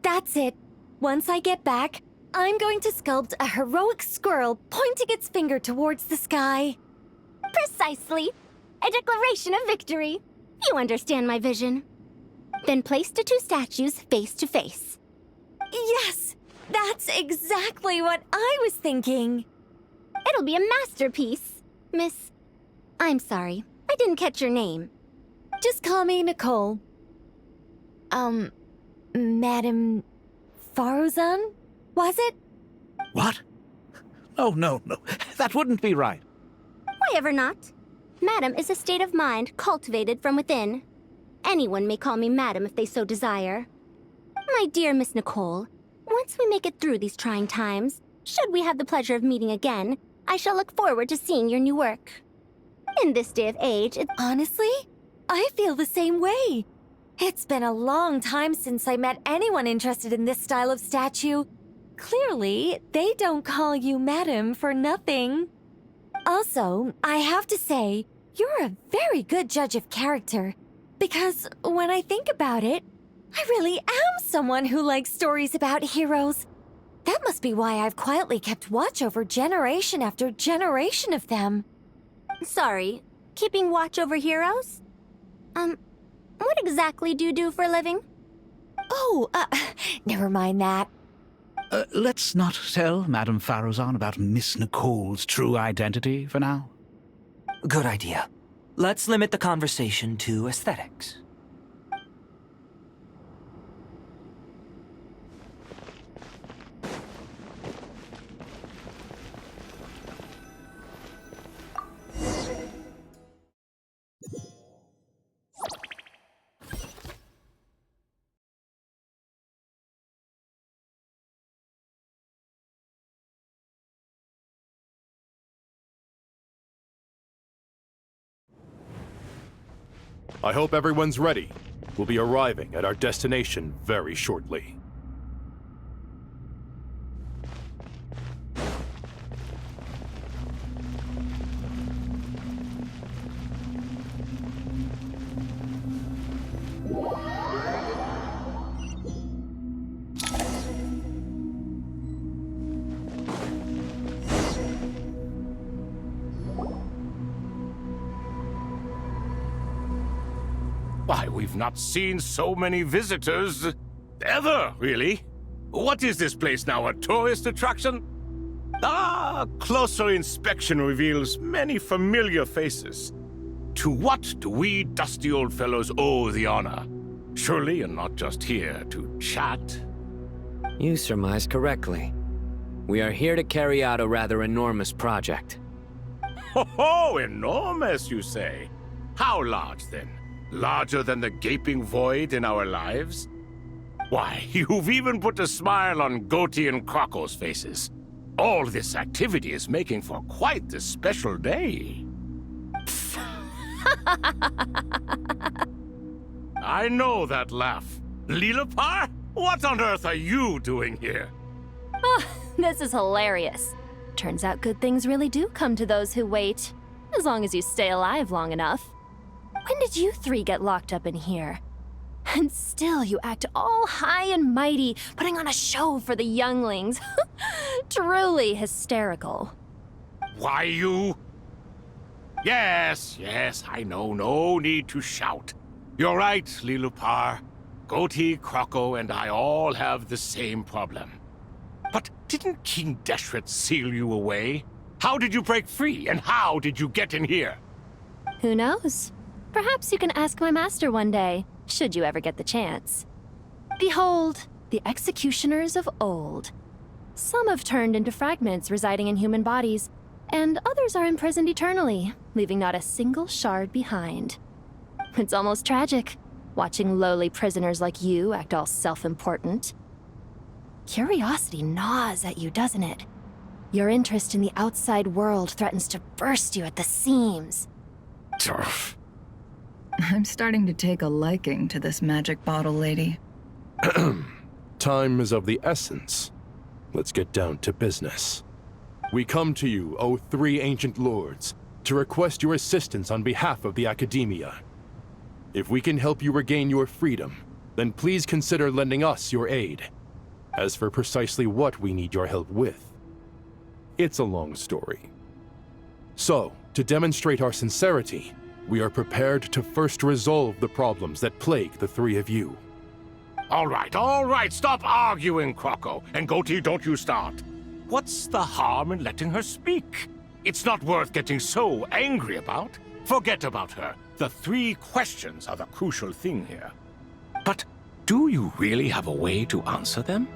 That's it. Once I get back, I'm going to sculpt a heroic squirrel pointing its finger towards the sky. Precisely. A declaration of victory. You understand my vision. Then place the two statues face to face. Yes! That's exactly what I was thinking. It'll be a masterpiece. Miss... I'm sorry. I didn't catch your name. Just call me Nicole. Madame... Faruzan? Was it? What? Oh, no. That wouldn't be right. Why ever not? Madam is a state of mind cultivated from within. Anyone may call me Madam if they so desire. My dear Miss Nicole, once we make it through these trying times, should we have the pleasure of meeting again, I shall look forward to seeing your new work. In this day of age, Honestly, I feel the same way. It's been a long time since I met anyone interested in this style of statue. Clearly, they don't call you Madam for nothing. Also, I have to say, you're a very good judge of character. Because when I think about it, I really am someone who likes stories about heroes. That must be why I've quietly kept watch over generation after generation of them. Sorry, keeping watch over heroes? What exactly do you do for a living? Oh, never mind that. Let's not tell Madame Faruzan about Miss Nicole's true identity for now. Good idea. Let's limit the conversation to aesthetics. I hope everyone's ready. We'll be arriving at our destination very shortly. Why, we've not seen so many visitors ever, really. What is this place now, a tourist attraction? Ah, closer inspection reveals many familiar faces. To what do we dusty old fellows owe the honor? Surely you're not just here to chat. You surmise correctly. We are here to carry out a rather enormous project. Ho, enormous, you say? How large, then? Larger than the gaping void in our lives? Why, you've even put a smile on Goatee and Crocco's faces. All this activity is making for quite the special day. I know that laugh. Lilipar? What on earth are you doing here? Oh, this is hilarious. Turns out good things really do come to those who wait. As long as you stay alive long enough. When did you three get locked up in here? And still you act all high and mighty, putting on a show for the younglings. Truly hysterical. Why, you... Yes, I know. No need to shout. You're right, Lilipar. Goatee, Crocco, and I all have the same problem. But didn't King Deshret seal you away? How did you break free, and how did you get in here? Who knows? Perhaps you can ask my master one day, should you ever get the chance. Behold, the executioners of old. Some have turned into fragments residing in human bodies, and others are imprisoned eternally, leaving not a single shard behind. It's almost tragic, watching lowly prisoners like you act all self-important. Curiosity gnaws at you, doesn't it? Your interest in the outside world threatens to burst you at the seams. I'm starting to take a liking to this magic bottle lady. Time is of the essence. Let's get down to business. We come to you, O three ancient lords, to request your assistance on behalf of the Academia. If we can help you regain your freedom, then please consider lending us your aid. As for precisely what we need your help with, it's a long story. So, to demonstrate our sincerity, we are prepared to first resolve the problems that plague the three of you. All right, stop arguing, Croco, and Goatee, don't you start. What's the harm in letting her speak? It's not worth getting so angry about. Forget about her. The three questions are the crucial thing here. But do you really have a way to answer them?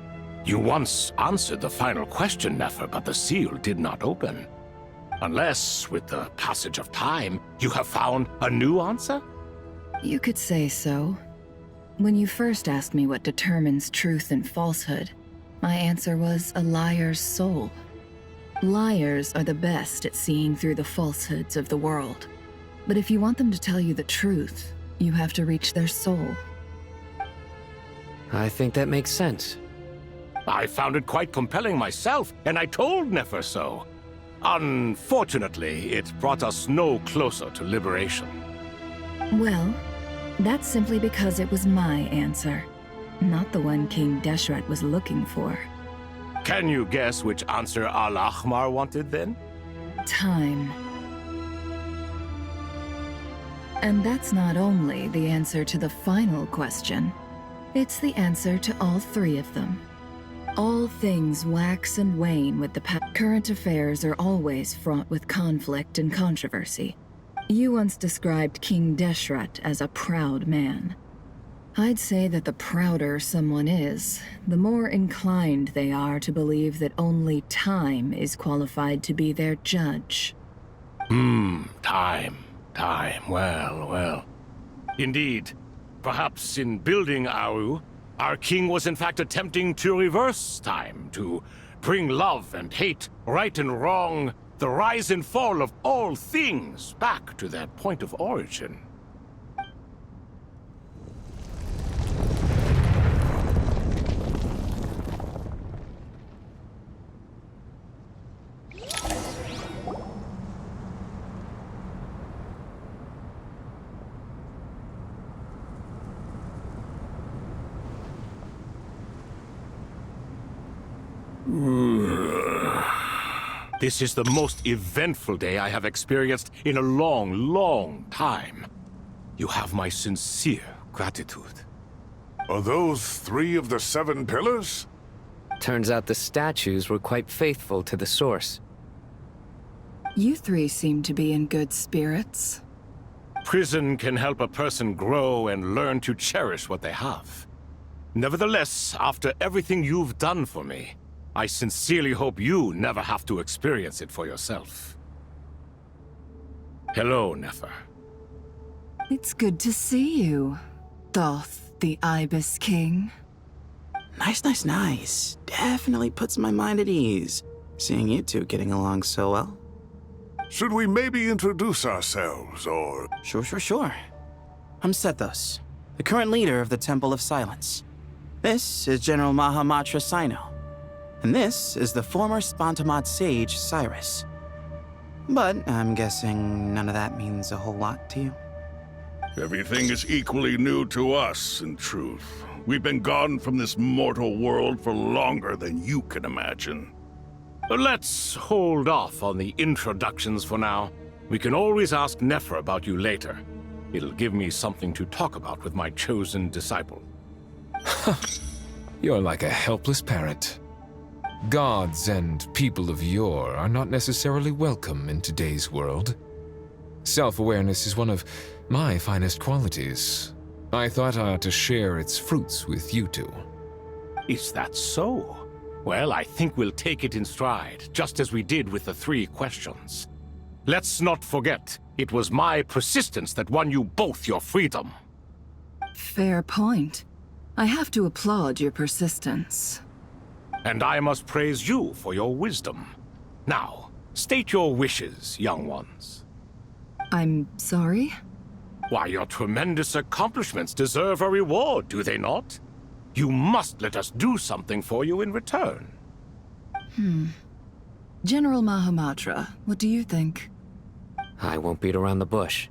You once answered the final question, Nefer, but the seal did not open. Unless, with the passage of time, you have found a new answer? You could say so. When you first asked me what determines truth and falsehood, my answer was a liar's soul. Liars are the best at seeing through the falsehoods of the world. But if you want them to tell you the truth, you have to reach their soul. I think that makes sense. I found it quite compelling myself, and I told Nefer so. Unfortunately, it brought us no closer to liberation. Well, that's simply because it was my answer, not the one King Deshret was looking for. Can you guess which answer Al-Ahmar wanted then? Time. And that's not only the answer to the final question, it's the answer to all three of them. All things wax and wane with the current affairs are always fraught with conflict and controversy. You once described King Deshret as a proud man. I'd say that the prouder someone is, the more inclined they are to believe that only time is qualified to be their judge. Time. Well. Indeed. Perhaps in building Aru, our king was in fact attempting to reverse time, to bring love and hate, right and wrong, the rise and fall of all things back to their point of origin. This is the most eventful day I have experienced in a long time. You have my sincere gratitude. Are those 3 of the 7 pillars? Turns out the statues were quite faithful to the source. You three seem to be in good spirits. Prison can help a person grow and learn to cherish what they have. Nevertheless, after everything you've done for me, I sincerely hope you never have to experience it for yourself. Hello, Nefer. It's good to see you, Thoth, the Ibis King. Nice. Definitely puts my mind at ease, seeing you two getting along so well. Should we maybe introduce ourselves, or... Sure. I'm Sethos, the current leader of the Temple of Silence. This is General Mahamatra Sino. And this is the former Spantamad sage, Cyrus. But I'm guessing none of that means a whole lot to you. Everything is equally new to us, in truth. We've been gone from this mortal world for longer than you can imagine. Let's hold off on the introductions for now. We can always ask Nefer about you later. It'll give me something to talk about with my chosen disciple. You're like a helpless parrot. Gods and people of yore are not necessarily welcome in today's world. Self-awareness is one of my finest qualities. I thought I ought to share its fruits with you two. Is that so? Well, I think we'll take it in stride, just as we did with the 3 questions. Let's not forget, it was my persistence that won you both your freedom. Fair point. I have to applaud your persistence. And I must praise you for your wisdom. Now, state your wishes, young ones. I'm sorry? Why, your tremendous accomplishments deserve a reward, do they not? You must let us do something for you in return. General Mahamatra, what do you think? I won't beat around the bush.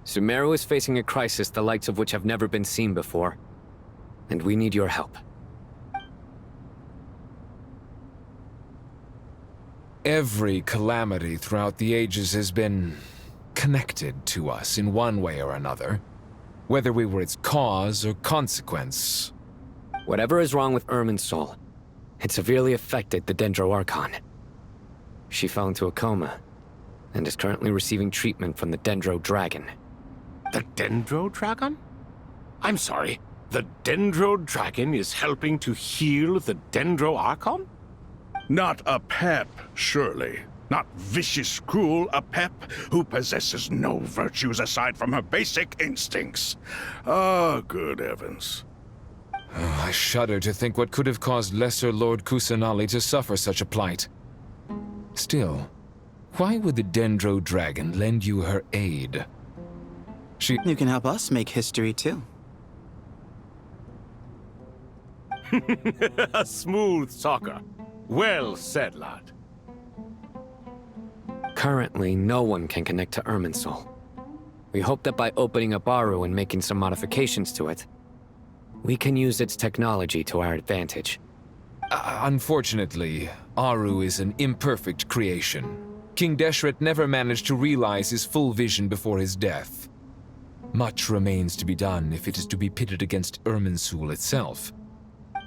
Sumeru is facing a crisis the likes of which have never been seen before, and we need your help. Every calamity throughout the ages has been connected to us in one way or another, whether we were its cause or consequence. Whatever is wrong with Irminsul, it severely affected the Dendro Archon. She fell into a coma, and is currently receiving treatment from the Dendro Dragon. The Dendro Dragon? I'm sorry, the Dendro Dragon is helping to heal the Dendro Archon? Not a pep, surely. Not vicious, cruel, a pep who possesses no virtues aside from her basic instincts. Ah, good heavens. Oh, I shudder to think what could have caused Lesser Lord Kusanali to suffer such a plight. Still, why would the Dendro Dragon lend you her aid? You can help us make history, too. A smooth talker. Well said, lad. Currently, no one can connect to Irminsul. We hope that by opening up Aru and making some modifications to it, we can use its technology to our advantage. Unfortunately, Aru is an imperfect creation. King Deshret never managed to realize his full vision before his death. Much remains to be done if it is to be pitted against Irminsul itself.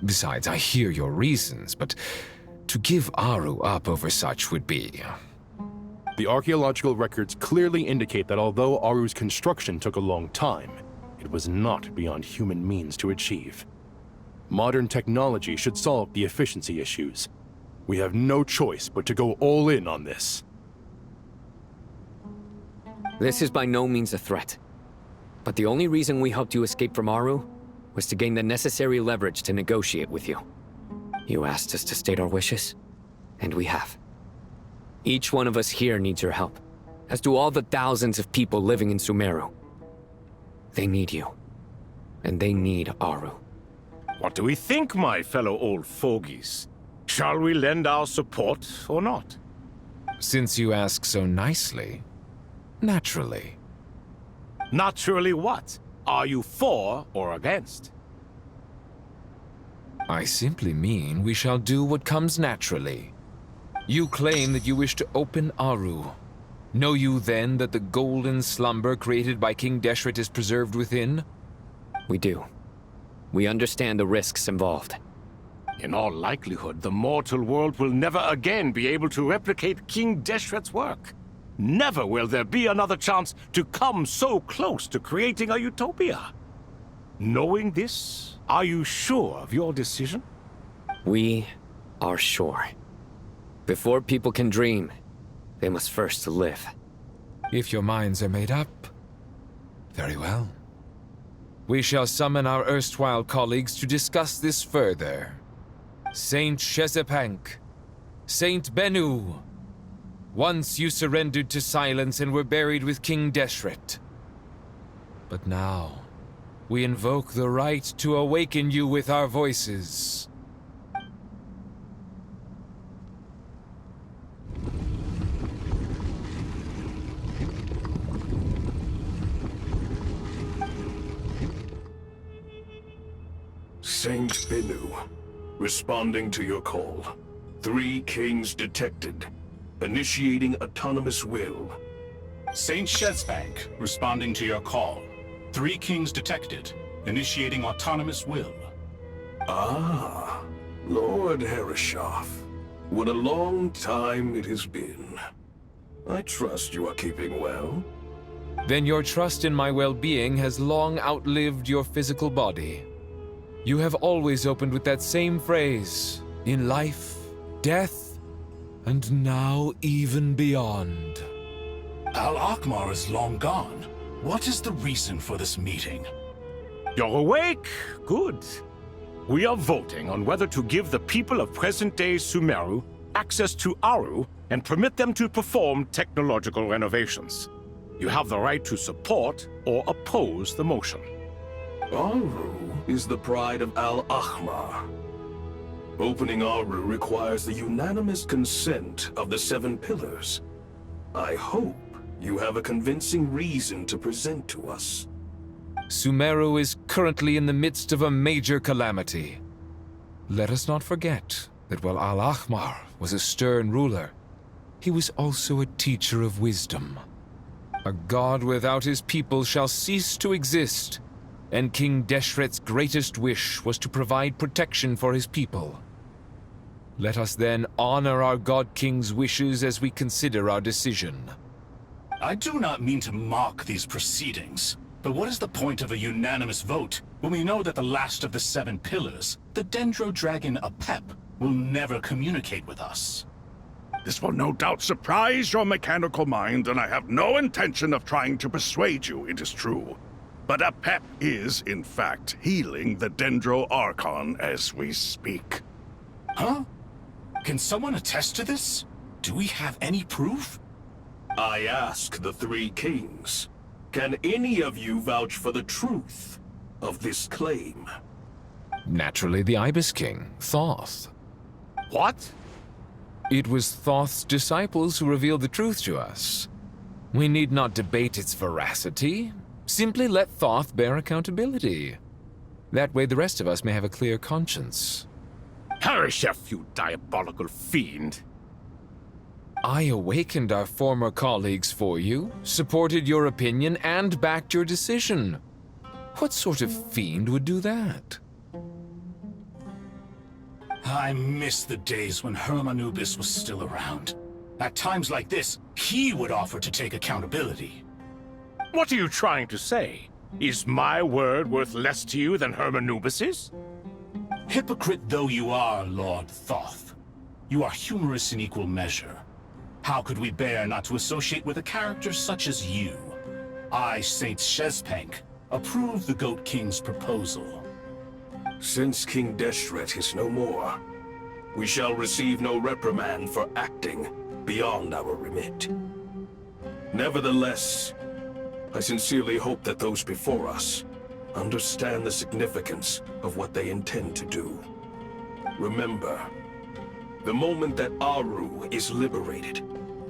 Besides, I hear your reasons, but to give Aru up over such would be... The archaeological records clearly indicate that although Aru's construction took a long time, it was not beyond human means to achieve. Modern technology should solve the efficiency issues. We have no choice but to go all in on this. This is by no means a threat. But the only reason we helped you escape from Aru was to gain the necessary leverage to negotiate with you. You asked us to state our wishes, and we have. Each one of us here needs your help, as do all the thousands of people living in Sumeru. They need you, and they need Aru. What do we think, my fellow old fogies? Shall we lend our support or not? Since you ask so nicely, naturally. Naturally what? Are you for or against? I simply mean we shall do what comes naturally. You claim that you wish to open Aru. Know you then that the golden slumber created by King Deshret is preserved within? We do. We understand the risks involved. In all likelihood, the mortal world will never again be able to replicate King Deshret's work. Never will there be another chance to come so close to creating a utopia. Knowing this, are you sure of your decision? We are sure. Before people can dream, they must first live. If your minds are made up, very well. We shall summon our erstwhile colleagues to discuss this further. Saint Shezepank, Saint Bennu. Once you surrendered to silence and were buried with King Deshret. But now, we invoke the right to awaken you with our voices. Saint Bennu, responding to your call. 3 kings detected. Initiating autonomous will. Saint Shezbank, responding to your call. 3 kings detected. Initiating autonomous will. Ah, Lord Herreshoff. What a long time it has been. I trust you are keeping well. Then your trust in my well-being has long outlived your physical body. You have always opened with that same phrase, in life, death, and now even beyond. Al-Akmar is long gone. What is the reason for this meeting? You're awake? Good. We are voting on whether to give the people of present-day Sumeru access to Aru and permit them to perform technological renovations. You have the right to support or oppose the motion. Aru? is the pride of Al-Ahmar. Opening Aru requires the unanimous consent of the 7 pillars. I hope you have a convincing reason to present to us. Sumeru is currently in the midst of a major calamity. Let us not forget that while Al-Ahmar was a stern ruler, he was also a teacher of wisdom. A god without his people shall cease to exist, and King Deshret's greatest wish was to provide protection for his people. Let us then honor our God King's wishes as we consider our decision. I do not mean to mock these proceedings, but what is the point of a unanimous vote when we know that the last of the 7 pillars, the Dendro Dragon Apep, will never communicate with us? This will no doubt surprise your mechanical mind, and I have no intention of trying to persuade you it is true. But Apep is, in fact, healing the Dendro Archon as we speak. Huh? Can someone attest to this? Do we have any proof? I ask the 3 kings, can any of you vouch for the truth of this claim? Naturally, the Ibis King, Thoth. What? It was Thoth's disciples who revealed the truth to us. We need not debate its veracity. Simply let Thoth bear accountability. That way the rest of us may have a clear conscience. Harishef, you diabolical fiend! I awakened our former colleagues for you, supported your opinion, and backed your decision. What sort of fiend would do that? I miss the days when Hermanubis was still around. At times like this, he would offer to take accountability. What are you trying to say? Is my word worth less to you than Hermanubis's? Hypocrite though you are, Lord Thoth, you are humorous in equal measure. How could we bear not to associate with a character such as you? I, Saint Shezpank, approve the Goat King's proposal. Since King Deshret is no more, we shall receive no reprimand for acting beyond our remit. Nevertheless, I sincerely hope that those before us understand the significance of what they intend to do. Remember, the moment that Aru is liberated,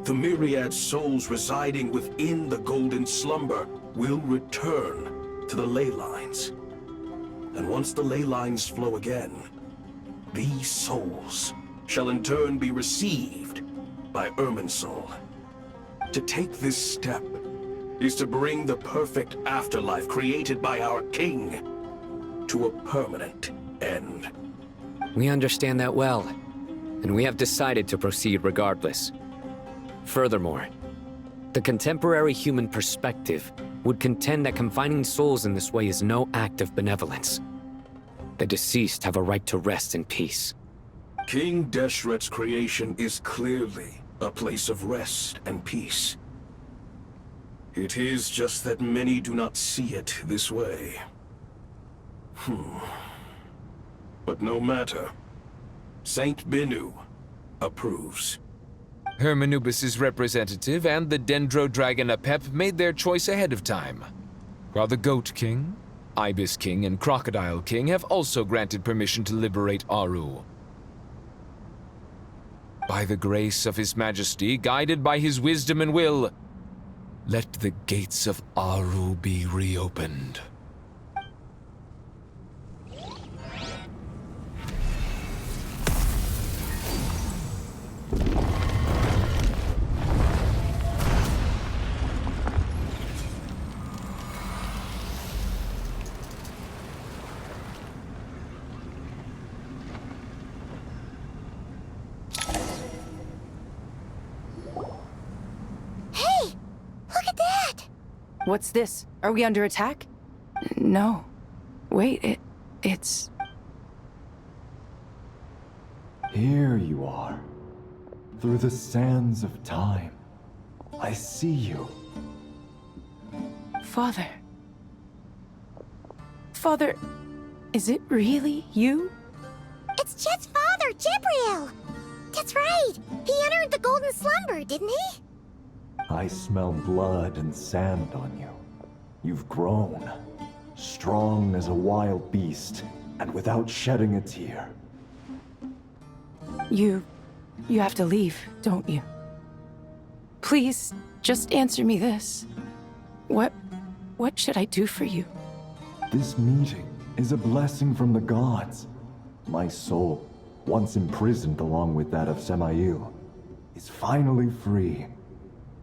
the myriad souls residing within the Golden Slumber will return to the ley lines. And once the ley lines flow again, these souls shall in turn be received by Irminsul. To take this step is to bring the perfect afterlife created by our king to a permanent end. We understand that well, and we have decided to proceed regardless. Furthermore, the contemporary human perspective would contend that confining souls in this way is no act of benevolence. The deceased have a right to rest in peace. King Deshret's creation is clearly a place of rest and peace. It is just that many do not see it this way. But no matter. Saint Binu approves. Hermanubis' representative and the Dendro Dragon Apep made their choice ahead of time, while the Goat King, Ibis King, and Crocodile King have also granted permission to liberate Aru. By the grace of His Majesty, guided by his wisdom and will, let the gates of Aru be reopened. What's this? Are we under attack? No. Wait, it's... Here you are. Through the sands of time. I see you. Father. Father, is it really you? It's Jet's father, Jibriel! That's right! He entered the Golden Slumber, didn't he? I smell blood and sand on you. You've grown. strong as a wild beast, and without shedding a tear. You have to leave, don't you? Please, just answer me this. What should I do for you? This meeting is a blessing from the gods. My soul, once imprisoned along with that of Semail, is finally free.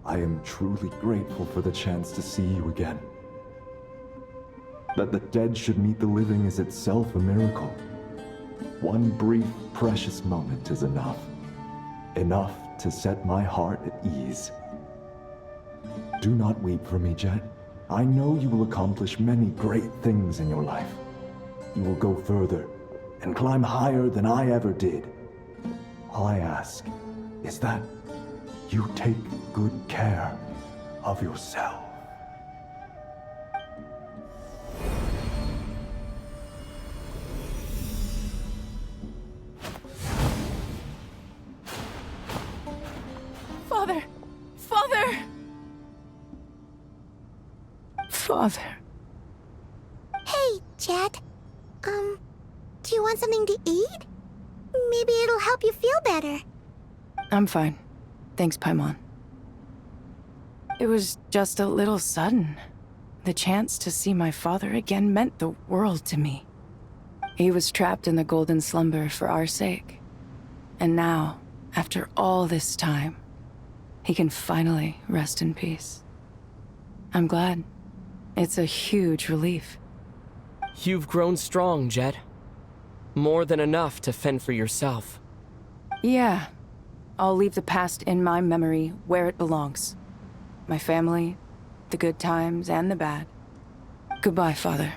I am truly grateful for the chance to see you again. That the dead should meet the living is itself a miracle. One brief, precious moment is enough. Enough to set my heart at ease. Do not weep for me, Jet. I know you will accomplish many great things in your life. You will go further and climb higher than I ever did. All I ask is that you take good care of yourself. Father! Father! Father. Hey, Jet. Do you want something to eat? Maybe it'll help you feel better. I'm fine. Thanks, Paimon. It was just a little sudden. The chance to see my father again meant the world to me. He was trapped in the golden slumber for our sake. And now, after all this time, he can finally rest in peace. I'm glad. It's a huge relief. You've grown strong, Jet. More than enough to fend for yourself. Yeah. I'll leave the past in my memory where it belongs. My family, the good times and the bad. Goodbye, Father.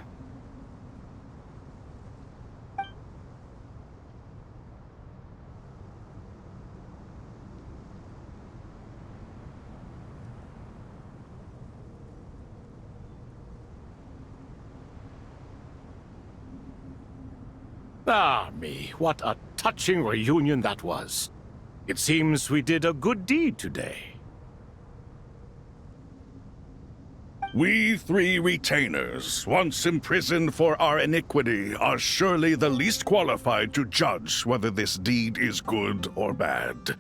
Ah, me, what a touching reunion that was. It seems we did a good deed today. We three retainers, once imprisoned for our iniquity, are surely the least qualified to judge whether this deed is good or bad.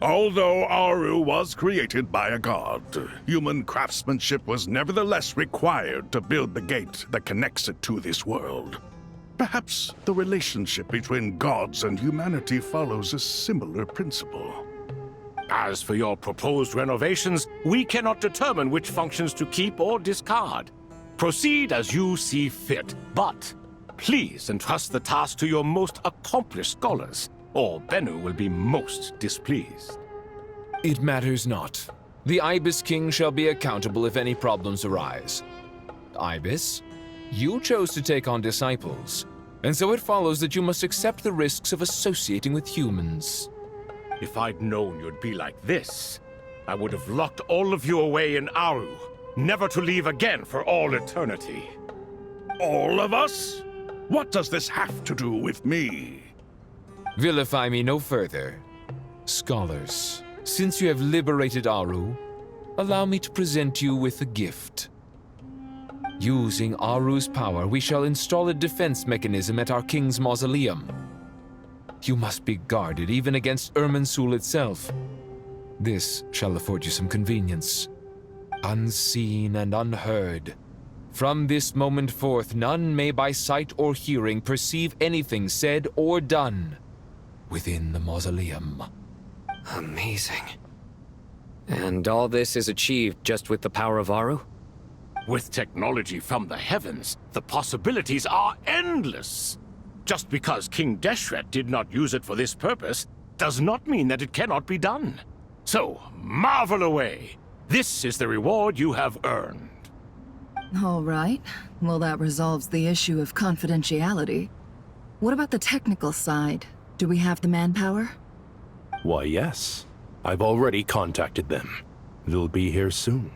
Although Aru was created by a god, human craftsmanship was nevertheless required to build the gate that connects it to this world. Perhaps the relationship between gods and humanity follows a similar principle. As for your proposed renovations, we cannot determine which functions to keep or discard. Proceed as you see fit, but please entrust the task to your most accomplished scholars, or Bennu will be most displeased. It matters not. The Ibis King shall be accountable if any problems arise. Ibis, you chose to take on disciples, and so it follows that you must accept the risks of associating with humans. If I'd known you'd be like this, I would have locked all of you away in Aru, never to leave again for all eternity. All of us? What does this have to do with me? Vilify me no further. Scholars, since you have liberated Aru, allow me to present you with a gift. Using Aru's power, we shall install a defense mechanism at our king's mausoleum. You must be guarded even against Irminsul itself. This shall afford you some convenience. Unseen and unheard. From this moment forth, none may by sight or hearing perceive anything said or done within the mausoleum. Amazing. And all this is achieved just with the power of Aru? With technology from the heavens, the possibilities are endless. Just because King Deshret did not use it for this purpose does not mean that it cannot be done. So, marvel away. This is the reward you have earned. All right. Well, that resolves the issue of confidentiality. What about the technical side? Do we have the manpower? Why, yes. I've already contacted them. They'll be here soon.